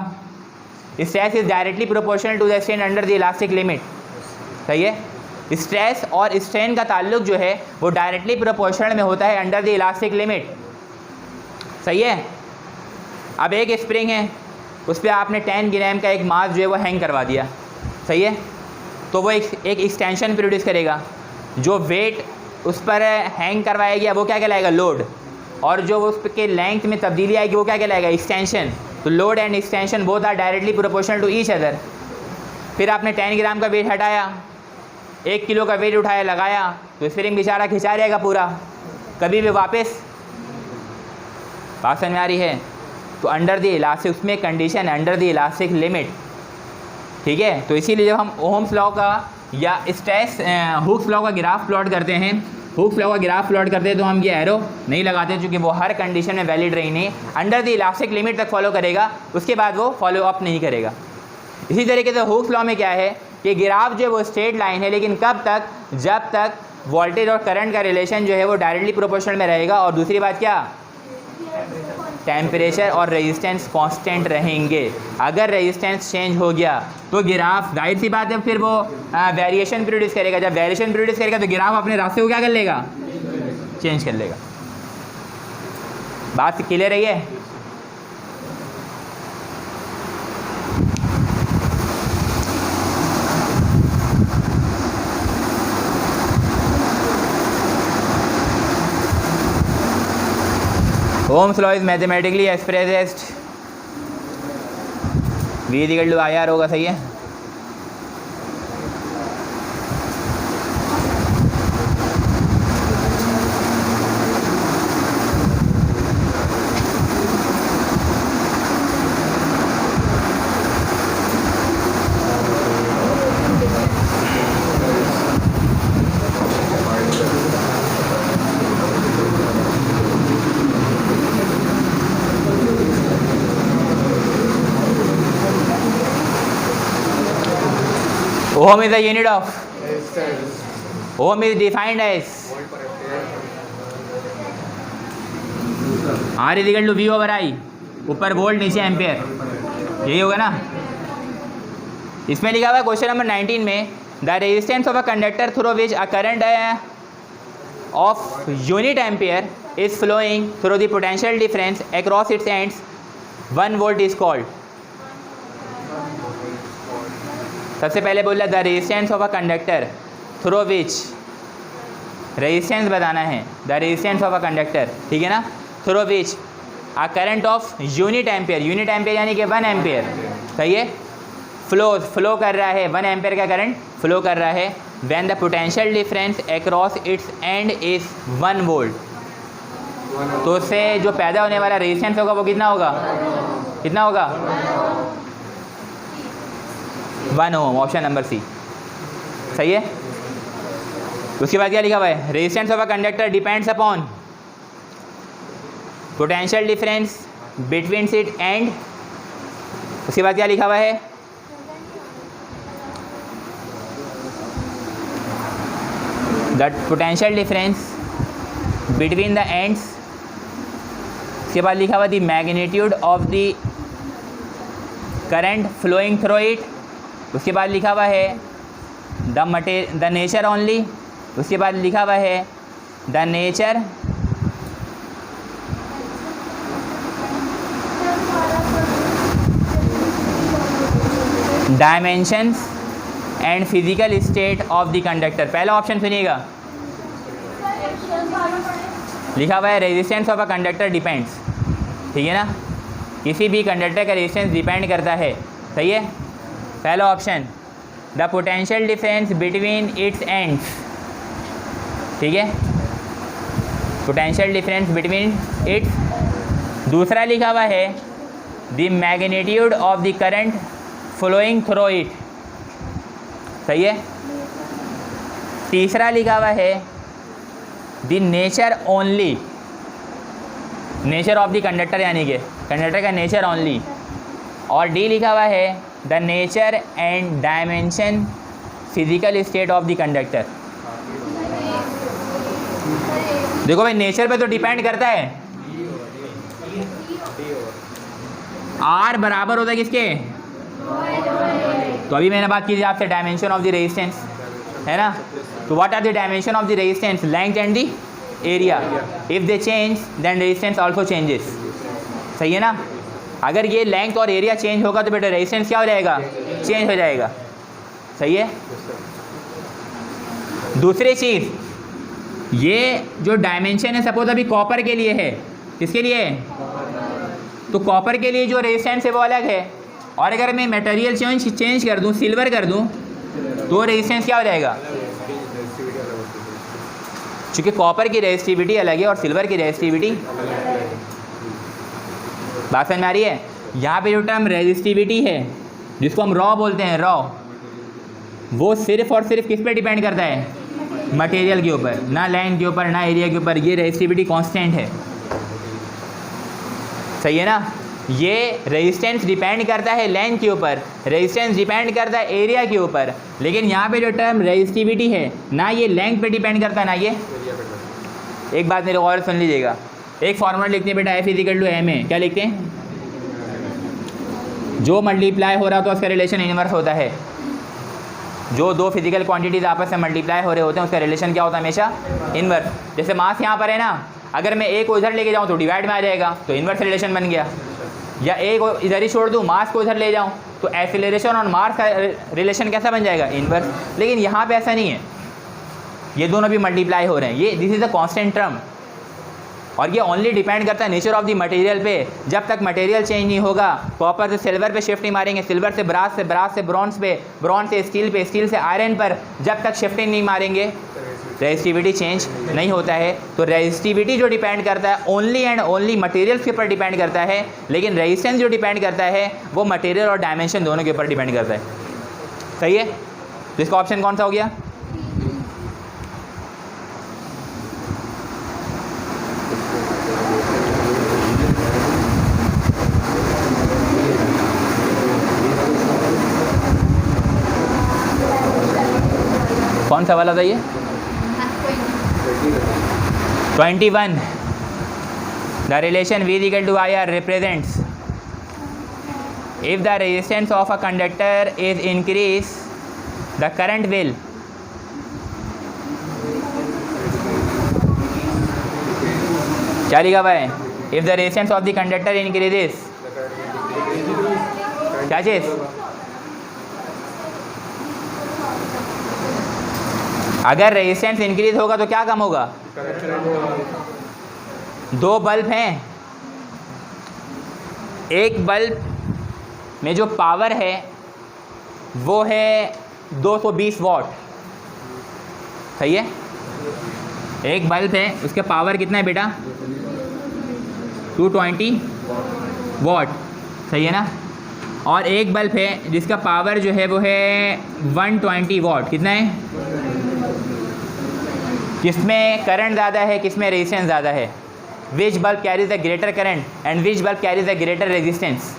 Speaker 1: stress is directly proportional to the strain under the elastic limit. सही है। स्ट्रेस और स्ट्रेन का ताल्लुक जो है वो डायरेक्टली प्रोपोर्शनल में होता है अंडर द इलास्टिक लिमिट। सही है। अब एक स्प्रिंग है, उस पर आपने 10 ग्राम का एक मास जो है वो हैंग करवा दिया। सही है। तो वो एक एक्सटेंशन प्रोड्यूस करेगा। जो वेट उस पर हैंग करवाया गया वो क्या कहलाएगा, लोड। और जो उस के लेंथ में तब्दीली आएगी वो क्या कहलाएगा, एक्सटेंशन। तो load and extension both are directly proportional to each other. फिर आपने 10 ग्राम का वेट हटाया, 1 किलो का वेट उठाया, लगाया, तो स्प्रिंग बेचारा खिंचा रहेगा पूरा, कभी भी वापस। बात समझ में आ रही है। तो अंडर द इलास्टिक, उसमें कंडीशन है अंडर द इलास्टिक लिमिट। ठीक है। तो इसीलिए जब हम ओहम्स लॉ का या स्ट्रेस हुक्स लॉ का ग्राफ प्लॉट करते हैं, हुक्स लॉ का ग्राफ प्लॉट करते हैं, तो हम ये एरो नहीं लगाते क्योंकि वो हर कंडीशन में वैलिड रही नहीं। अंडर द इलास्टिक लिमिट तक फॉलो करेगा, उसके बाद वो फॉलो अप नहीं करेगा। इसी तरीके से हुक्स लॉ में क्या है कि ग्राफ जो है वो स्ट्रेट लाइन है, लेकिन कब तक, जब तक वोल्टेज और करंट का रिलेशन जो है वो डायरेक्टली प्रोपोर्शनल में रहेगा। और दूसरी बात क्या, टेम्परेचर और रेजिस्टेंस कांस्टेंट रहेंगे। अगर रेजिस्टेंस चेंज हो गया तो ग्राफ, जाहिर सी बात है, फिर वो वेरिएशन प्रोड्यूस करेगा। जब वेरिएशन प्रोड्यूस करेगा तो ग्राफ अपने रास्ते को क्या कर लेगा, चेंज कर लेगा। बात क्लियर रही है। Ohm's law is mathematically expressed V = IR होगा। सही है। Ohm is the unit of, ohm is defined as R = V/I, ऊपर वोल्ट नीचे एम्पेयर, यही होगा ना। इसमें लिखा हुआ है क्वेश्चन नंबर 19 में, the resistance of a conductor through which a current of unit ampere is flowing through the potential difference across its ends 1 volt is called. सबसे पहले बोला the resistance of a conductor through which, resistance बताना है, the resistance of a conductor, ठीक है ना, through which a current of unit ampere, unit ampere यानी कि 1 एम्पेयर। सही है। फ्लो कर रहा है, 1 एम्पेयर का करंट फ्लो कर रहा है, when the potential difference across it's and is 1 volt. तो उससे जो पैदा होने वाला रेजिस्टेंस होगा वो कितना होगा, कितना होगा, 1 ओम, ऑप्शन नंबर सी। सही है। उसके बाद क्या लिखा हुआ है, resistance of a conductor depends upon potential difference between it end, उसके बाद क्या लिखा हुआ है, the potential difference between the ends, उसके बाद लिखा हुआ the magnitude of the current flowing through it, उसके बाद लिखा हुआ है द नेचर ओनली, उसके बाद लिखा हुआ है the nature dimensions and physical state of the conductor. पहला ऑप्शन सुनिएगा, लिखा हुआ है resistance of a conductor depends, ठीक है ना, किसी भी कंडक्टर का रेजिस्टेंस डिपेंड करता है। सही है। पहला option the potential difference between its ends, ठीक है, पोटेंशियल डिफरेंस बिटवीन इट्स। दूसरा लिखा हुआ है the magnitude of the current flowing through it. सही है। तीसरा लिखा हुआ है the nature only, nature of the conductor यानी कि कंडक्टर का नेचर ओनली। और डी लिखा हुआ है the nature and dimension physical state of the conductor. देखो भाई नेचर पे तो डिपेंड करता है, आर बराबर होता है किसके, तो अभी मैंने बात की थी आपसे डायमेंशन ऑफ द रेजिस्टेंस, है ना। तो what are the dimension of the resistance, length and the area, if they change then resistance also changes, सही है ना। अगर ये लेंथ और एरिया चेंज होगा तो बेटा रेजिस्टेंस क्या हो जाएगा, चेंज हो जाएगा, सही है। दूसरी चीज़, ये जो डायमेंशन है सपोज अभी कॉपर के लिए है, किसके लिए, तो कॉपर के लिए जो रेजिस्टेंस है वो अलग है, और अगर मैं मटेरियल चेंज कर दूं, सिल्वर कर दूं, तो रेजिस्टेंस क्या हो जाएगा, क्योंकि कॉपर की रेजिस्टिविटी अलग है और सिल्वर की रेजिस्टिविटी, बात समझ में आ रही है। यहाँ पे जो टर्म रेजिस्टिविटी है जिसको हम रॉ बोलते हैं, रॉ, वो सिर्फ और सिर्फ किस पे डिपेंड करता है, मटेरियल के ऊपर, ना लेंथ के ऊपर ना एरिया के ऊपर, ये रेजिस्टिविटी कांस्टेंट है, सही है ना। ये रेजिस्टेंस डिपेंड करता है लेंथ के ऊपर, रेजिस्टेंस डिपेंड करता है एरिया के ऊपर, लेकिन यहाँ पे जो टर्म रेजिस्टिविटी है ना ये लेंथ पे डिपेंड करता है ना ये, एक बात मेरे गौर सुन लीजिएगा, एक फॉर्मूला लिखते हैं बेटा F = ma, क्या लिखते हैं, जो मल्टीप्लाई हो रहा तो उसका रिलेशन इनवर्स होता है, जो दो फिजिकल क्वांटिटीज आपस में मल्टीप्लाई हो रहे होते हैं उसका रिलेशन क्या होता है, हमेशा इनवर्स। जैसे मास यहाँ पर है ना, अगर मैं एक को इधर लेके जाऊँ तो डिवाइड में आ जाएगा, तो इनवर्स रिलेशन बन गया, या एक को इधर ही छोड़ दूँ, मास को इधर ले जाऊँ तो एक्सेलरेशन और मास का रिलेशन कैसा बन जाएगा, इनवर्स। लेकिन यहाँ पे ऐसा नहीं है, ये दोनों भी मल्टीप्लाई हो रहे हैं, ये this is a constant term, और ये ओनली डिपेंड करता है नेचर ऑफ द मटेरियल पे। जब तक मटेरियल चेंज नहीं होगा, कॉपर से सिल्वर पे शिफ्ट नहीं मारेंगे, सिल्वर से ब्रास से, ब्रास से ब्रॉन्ज पे, ब्रॉन्ज से स्टील पे, स्टील से आयरन पर, जब तक शिफ्टिंग नहीं मारेंगे रेजिस्टिविटी चेंज नहीं होता है। तो रेजिस्टिविटी जो डिपेंड करता है ओनली एंड ओनली मटेरियल के ऊपर डिपेंड करता है, लेकिन रेजिस्टेंस जो डिपेंड करता है वो मटेरियल और डायमेंशन दोनों के ऊपर डिपेंड करता है, सही है। तो इसका ऑप्शन कौन सा हो गया, कौन सा वाला था ये, 21, the relation V = IR represents if the resistance of a conductor is increased, the current will क्या लिखा हुआ है, if the resistance of the conductor increases, क्या चीज़, अगर रेजिस्टेंस इंक्रीज होगा तो क्या कम होगा, दो बल्ब हैं, एक बल्ब में जो पावर है वो है 220 वॉट, सही है। एक बल्ब है उसका पावर कितना है बेटा, 220 वॉट, सही है ना। और एक बल्ब है जिसका पावर जो है वो है 120 वॉट, कितना है, किसमें करंट ज़्यादा है, किसमें रेजिस्टेंस ज़्यादा है, which bulb carries the greater current and which bulb carries the greater resistance,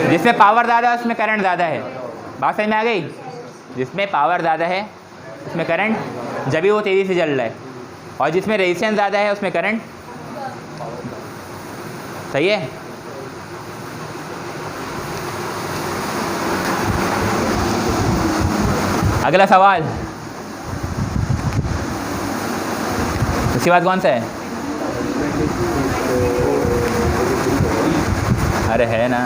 Speaker 1: जिसमें पावर ज़्यादा है उसमें करंट ज़्यादा है, बात समझ में आ गई, जिसमें पावर ज़्यादा है उसमें करंट जब भी वो तेज़ी से चल रहा है, और जिसमें रेजिस्टेंस ज़्यादा है उसमें करंट, सही है। अगला सवाल, उसके बाद कौन सा है, अरे है ना,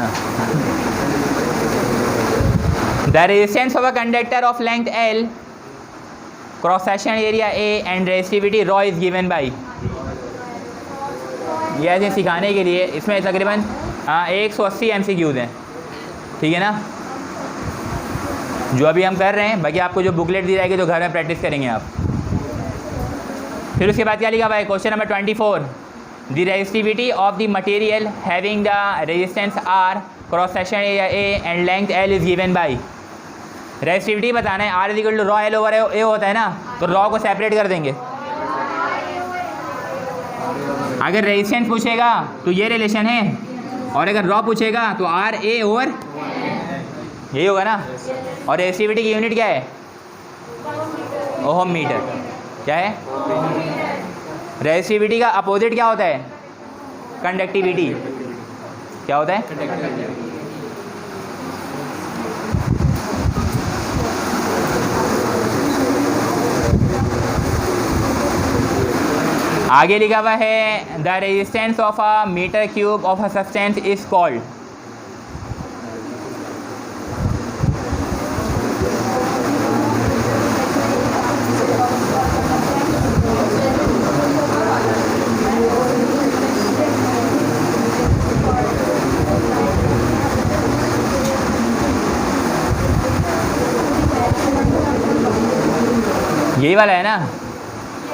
Speaker 1: the resistance of a conductor of length L, cross section area A and resistivity ρ is given by, ये ऐसे सिखाने के लिए इसमें तकरीबन 180 MCQs हैं, ठीक है ना, जो अभी हम कर रहे हैं। बाकी आपको जो बुकलेट दी जाएगी तो घर में प्रैक्टिस करेंगे आप। फिर उसके बाद क्या लिखा हुआ है, question number 24, the resistivity of the material having the resistance R, cross section area A and length L is given by, resistivity बताना है, R = ρ L/A होता है ना, तो ρ को सेपरेट कर देंगे, अगर रेजिस्टेंस पूछेगा तो ये रिलेशन है, और अगर रॉ पूछेगा तो आर ए ओवर यही होगा ना। और रेजिस्टिविटी की यूनिट क्या है? Ohm metre. क्या है? रेजिस्टिविटी का अपोजिट क्या होता है? कंडक्टिविटी। क्या होता है? आगे लिखा हुआ है the resistance of a metre cube of a substance is called. यही वाला है ना,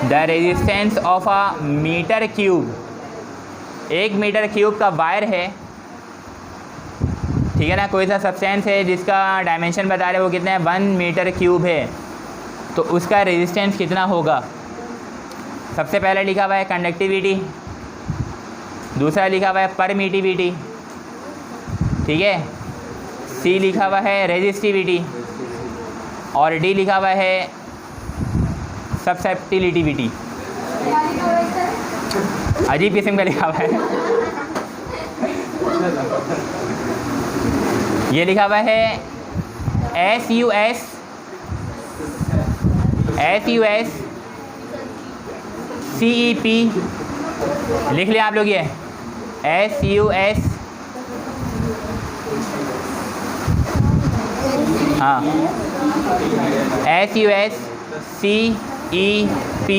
Speaker 1: the resistance of a metre cube. एक मीटर क्यूब का वायर है, ठीक है ना, कोई सा सब्सटेंस है जिसका डायमेंशन बता रहे वो कितना है, 1 मीटर क्यूब है, तो उसका रेजिस्टेंस कितना होगा। सबसे पहले लिखा हुआ है कंडक्टिविटी, दूसरा लिखा हुआ है परमिटिविटी, ठीक है, सी लिखा हुआ है रेजिस्टिविटी, और डी लिखा हुआ है सब्सेप्टिलिटी। अजीब किस्म का लिखा हुआ है। ये लिखा हुआ है SUS CEP, लिख लिया आप लोग ये SUS, हाँ SUS CEP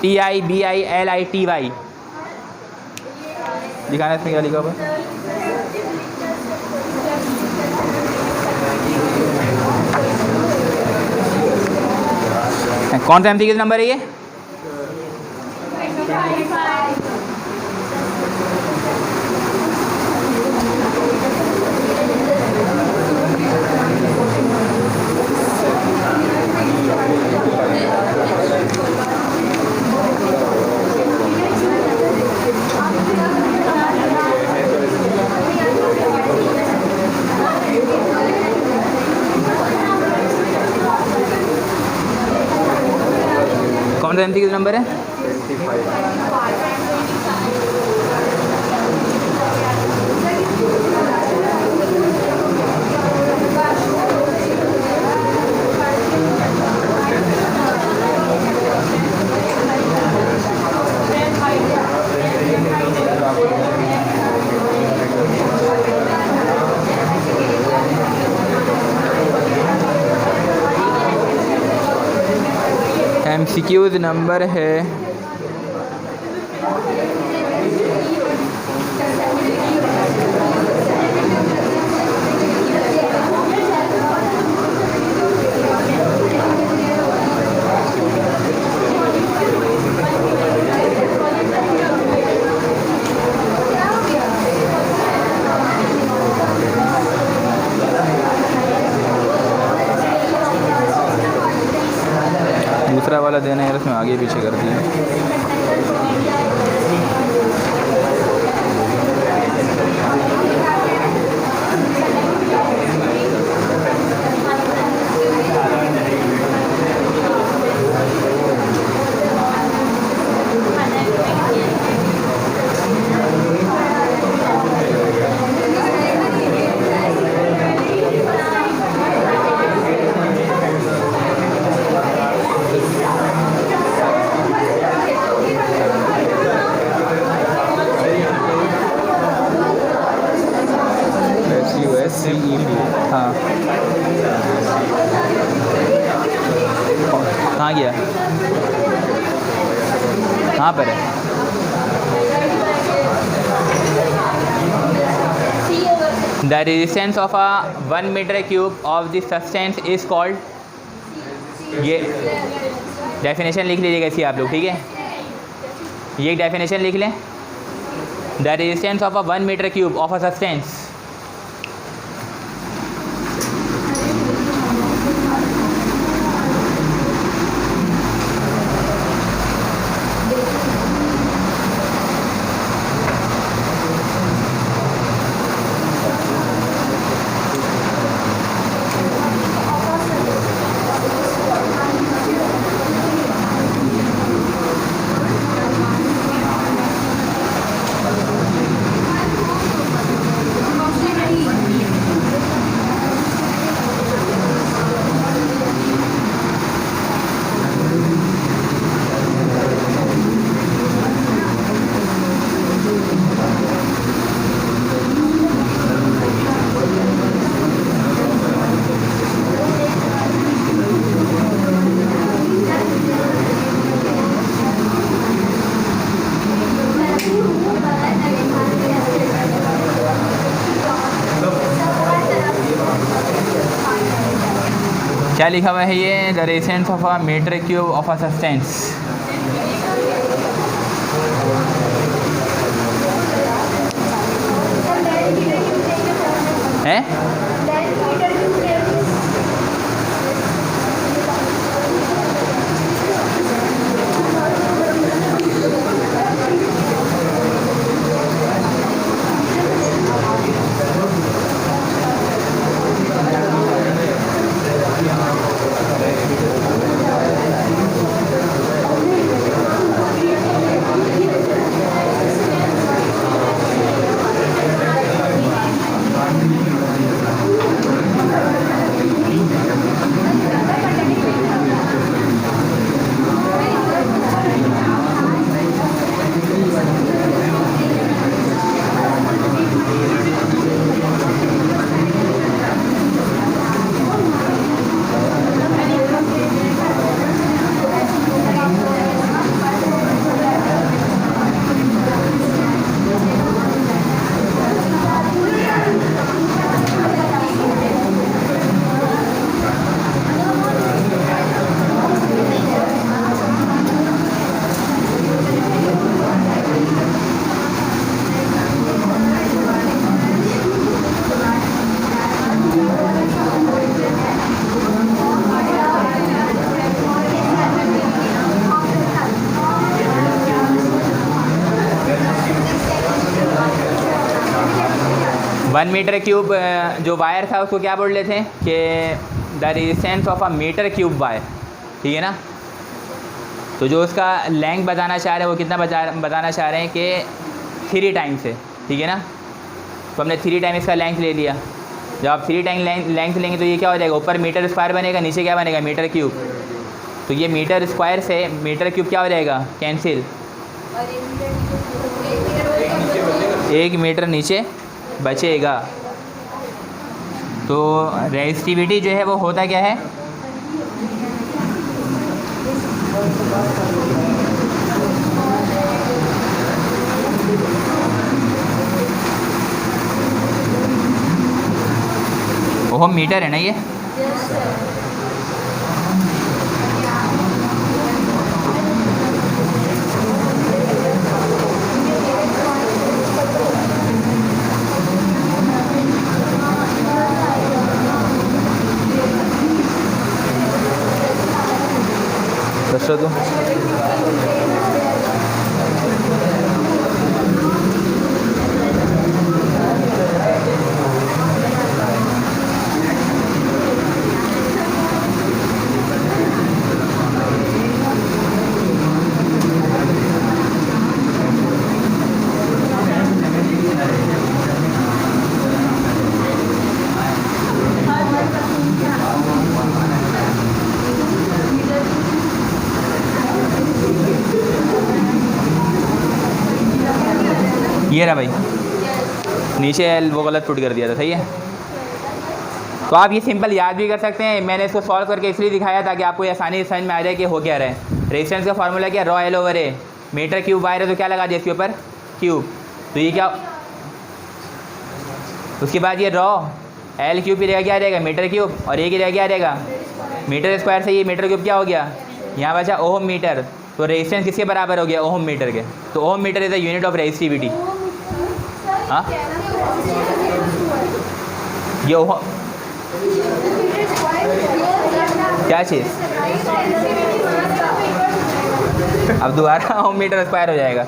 Speaker 1: TIBILITY। दिखाना इसमें क्या लिखा हुआ है। कौन सा MCQ नंबर है ये? कौन सा MCQ नंबर है? 25। MCQ नंबर है दूसरा वाला देना है, उसमें आगे पीछे कर दिया। हाँ कहाँ गया? कहाँ पर है? The resistance of a 1 metre cube of the substance is called. ये डेफिनेशन लिख लीजिएगा इसकी आप लोग, ठीक है, ये एक डेफिनेशन लिख लें। The resistance of a 1 metre cube of a substance क्या लिखा हुआ है ये, the radius of a metre cube of a substance. है 1 मीटर क्यूब जो वायर था उसको क्या बोल रहे थे कि the resistance of a metre cube wire, ठीक है ना। तो जो उसका लेंथ बताना चाह रहे हैं वो कितना बताना चाह रहे हैं कि 3 टाइम्स है, ठीक है ना। तो हमने 3 टाइम इसका लेंथ ले लिया। जब आप 3 टाइम लेंथ लेंगे तो ये क्या हो जाएगा, ऊपर मीटर स्क्वायर बनेगा, नीचे क्या बनेगा, मीटर क्यूब। तो ये मीटर स्क्वायर से मीटर क्यूब क्या हो जाएगा, कैंसिल, 1 मीटर नीचे बचेगा। तो रेजिस्टिविटी जो है वो होता क्या है, ओहम मीटर है ना ये। तो ये रहा भाई, नीचे वो गलत पुट कर दिया था, सही है। तो आप ये सिंपल याद भी कर सकते हैं। मैंने इसको सॉल्व करके इसलिए दिखाया था कि आपको ये आसानी से समझ में आ जाए कि हो क्या रहा है। रेजिस्टेंस का फार्मूला क्या, रॉ एल ओवर ए, मीटर क्यूब वायर है तो क्या लगा दिया इसके ऊपर, क्यूब। तो ये क्या, उसके बाद ये रॉ एल क्यूब की जगह क्या रहेगा, मीटर क्यूब, और ए की जगह क्या रहेगा, मीटर स्क्वायर से ये मीटर क्यूब क्या हो गया, यहाँ बचा ओहम मीटर। तो रेजिस्टेंस किसके बराबर हो गया, ओहम मीटर के। तो ohm metre is the unit of resistivity. हाँ ये ओहम क्या चीज़, अब दोबारा ओहम मीटर स्क्वायर हो जाएगा।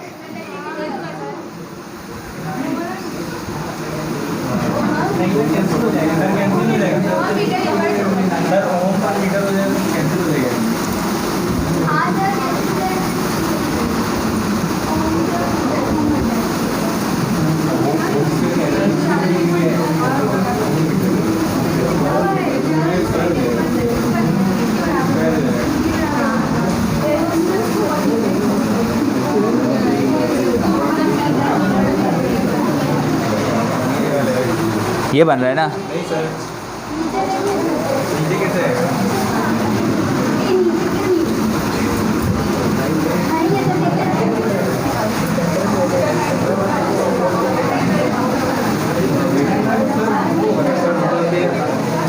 Speaker 1: ये बन रहा है ना,
Speaker 2: नहीं सर, नीचे कैसे है?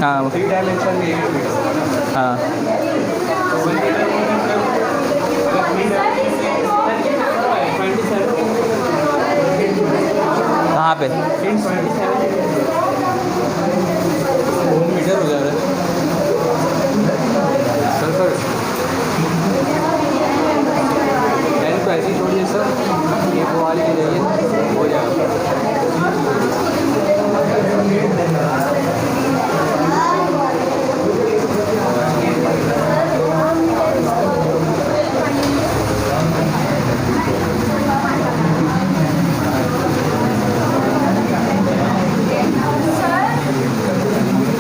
Speaker 1: हाँ
Speaker 2: 3 डायमेंशन में 1 मीटर।
Speaker 1: हाँ कहाँ पे?
Speaker 2: 1 मीटर हो जा रहा है सर। लाइन को ऐसे ही छोड़िए सर, ये वो वाली की जाइए हो जाएगा।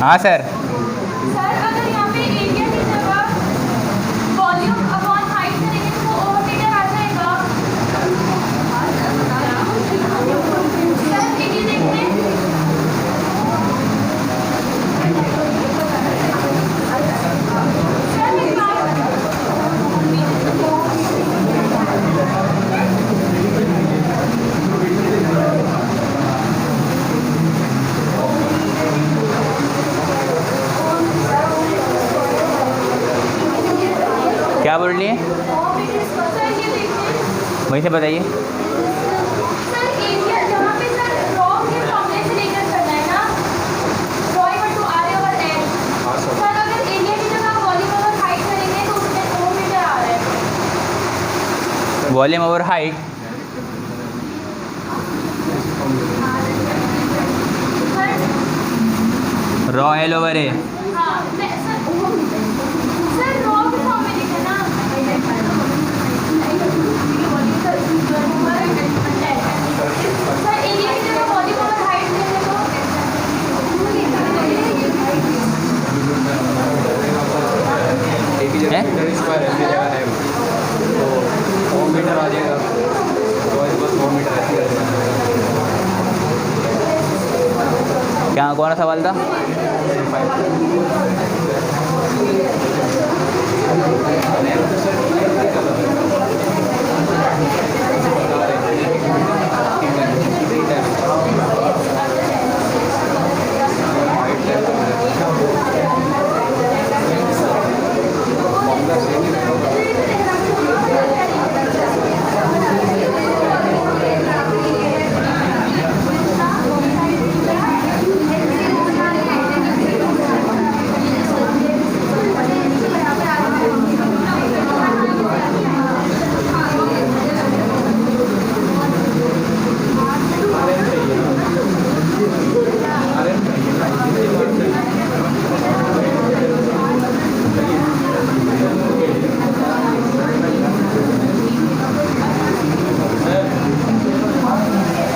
Speaker 1: हाँ सर।
Speaker 3: सर अगर यहाँ पे एरिया की जगह वॉल्यूम अपॉन हाइट करेंगे तो वो ओवर मीटर आ जाएगा। सर एरिया देखते हैं। सर मेरी बात
Speaker 1: क्या बोल रही है?
Speaker 3: सर ये देखिए
Speaker 1: वहीं से बताइए।
Speaker 3: सर एरिया यहाँ पे सर रॉ के फॉर्मूले से लेकर चलना है ना, rho equal to R over N.
Speaker 2: हाँ सर।
Speaker 3: सर अगर एरिया की जगह वॉल्यूम ओवर हाइट करेंगे तो उसमें ओवर मीटर आ रहा है।
Speaker 1: Volume over height.
Speaker 3: Sir
Speaker 1: rho L over A.
Speaker 3: हाँ मैं सर रॉ के फॉर्म में लिखा ना। सर एरिया की जगह वॉल्यूम ओवर हाइट देंगे तो
Speaker 2: एक ही जगह
Speaker 1: है?
Speaker 2: मीटर स्क्वायर है, जगह है तो 100 मीटर आ जाएगा। तो बस 100 मीटर ऐसे ही रहेगा।
Speaker 1: क्या कौन सा सवाल था?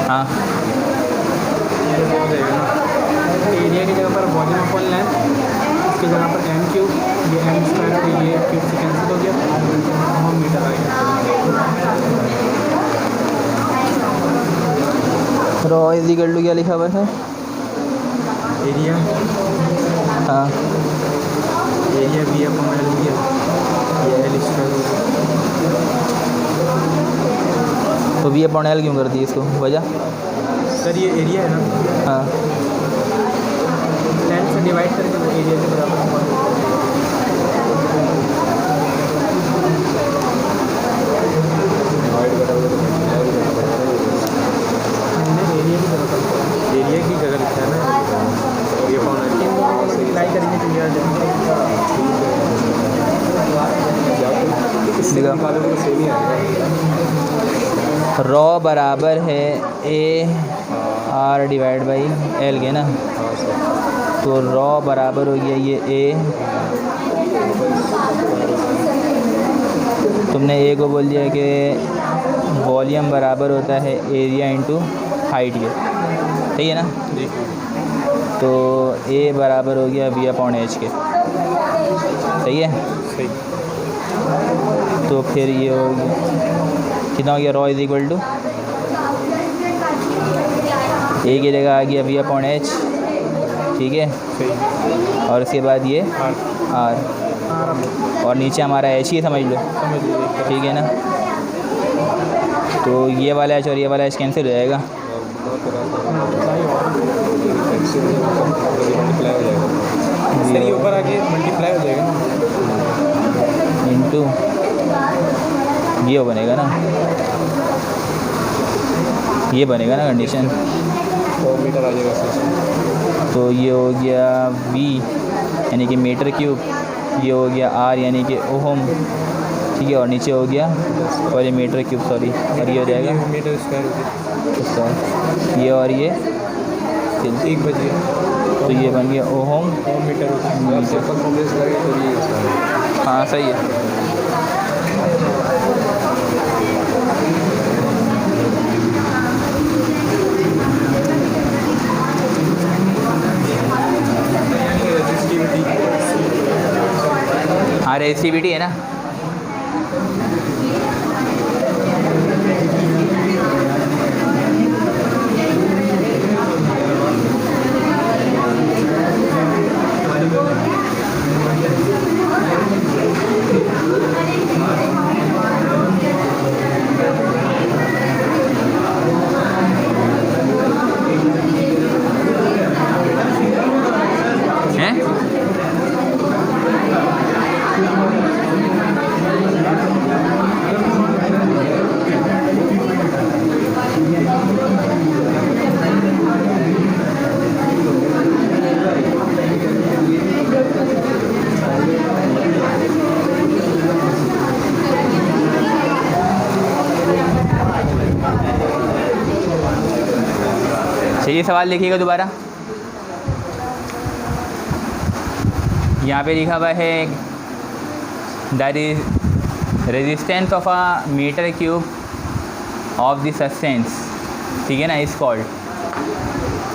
Speaker 1: हाँ
Speaker 2: एरिया की जगह पर वॉल्यूम अपॉन लेंथ, इसकी जगह पर एम क्यूब, ये एम स्क्वायर और ये क्यूब से कैंसिल हो गया, 100 मीटर आ गया।
Speaker 1: रॉ इज इक्वल टू क्या लिखा हुआ है?
Speaker 2: एरिया
Speaker 1: हाँ
Speaker 2: एरिया बी अपॉन एल हो गया, ये एल स्क्वायर हो गया।
Speaker 1: तो वी अपॉन एल क्यों कर दी इसको, वजह?
Speaker 2: सर ये एरिया है ना,
Speaker 1: हाँ
Speaker 2: लेंथ से डिवाइड करके वो एरिया के बराबर हुआ। हमने एरिया की जगह एरिया की जगह लिखा है ना, ये पाउंड मल्टीप्लाई करेंगे तो ये आ जाएगा। इससे निकालोगे तो सेम ही आएगा।
Speaker 1: रॉ बराबर है A R divide by L के ना,
Speaker 2: हाँ सर।
Speaker 1: तो रॉ बराबर हो गया ये ए, तुमने ए को बोल दिया कि वॉल्यूम बराबर होता है एरिया इंटू हाइट के, सही है ना?
Speaker 2: जी
Speaker 1: तो ए बराबर हो गया वी अपॉन एच के, सही है?
Speaker 2: सही।
Speaker 1: तो फिर ये हो गया कितना हो गया, रॉ इज इक्वल टू ए की जगह आ गया वी अपॉन एच, ठीक है?
Speaker 2: सही।
Speaker 1: और उसके बाद ये
Speaker 2: आर
Speaker 1: आर, और नीचे हमारा एच ही समझ लो,
Speaker 2: समझ लीजिए।
Speaker 1: ठीक है ना? तो ये वाला एच और ये वाला एच कैंसिल हो जाएगा,
Speaker 2: मल्टीप्लाई हो जाएगा सर, ये ऊपर आके मल्टीप्लाई हो जाएगा ना।
Speaker 1: इंटू ये बनेगा ना, ये बनेगा ना कंडीशन।
Speaker 2: 100 मीटर आ जाएगा इसमें।
Speaker 1: तो ये हो गया V यानी कि मीटर क्यूब, ये हो गया R यानी कि ओहम, ठीक है, और नीचे हो गया और ये मीटर क्यूब सॉरी, और ये हो जाएगा
Speaker 2: मीटर स्क्वायर हो गया।
Speaker 1: इसका ये और ये
Speaker 2: 1 बज गया
Speaker 1: तो ये बन गया ओहम
Speaker 2: और मीटर हो गया।
Speaker 1: मीटर।
Speaker 2: सिंपल कॉम्प्लेक्स करेंगे तो ये इसका
Speaker 1: हाँ सही है। हाँ रेसिविटी है ना। हैं? ये सवाल लिखिएगा दोबारा। यहाँ पे लिखा हुआ है the resistance of a metre cube of the substance, ठीक है ना, इज कॉल्ड।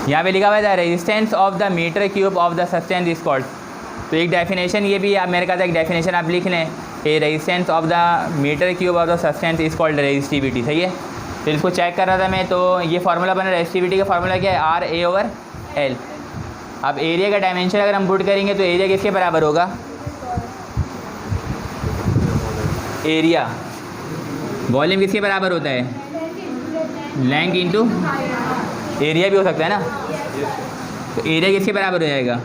Speaker 1: यहाँ पे लिखा हुआ है the resistance of the metre cube of the substance is called. तो एक डेफिनेशन ये भी आप मेरे ख्याल से एक डेफिनेशन आप लिख लें, a resistance of the metre cube of the substance is called resistivity, सही है। तो इसको चेक कर रहा था मैं, तो ये फार्मूला बना, रेजिस्टिविटी का फार्मूला क्या है, RA/L। अब एरिया का डायमेंशन अगर हम पुट करेंगे तो एरिया किसके बराबर होगा, एरिया वॉल्यूम किसके बराबर होता है, लेंथ इंटू एरिया भी हो सकता है ना। तो एरिया किसके बराबर हो जाएगा,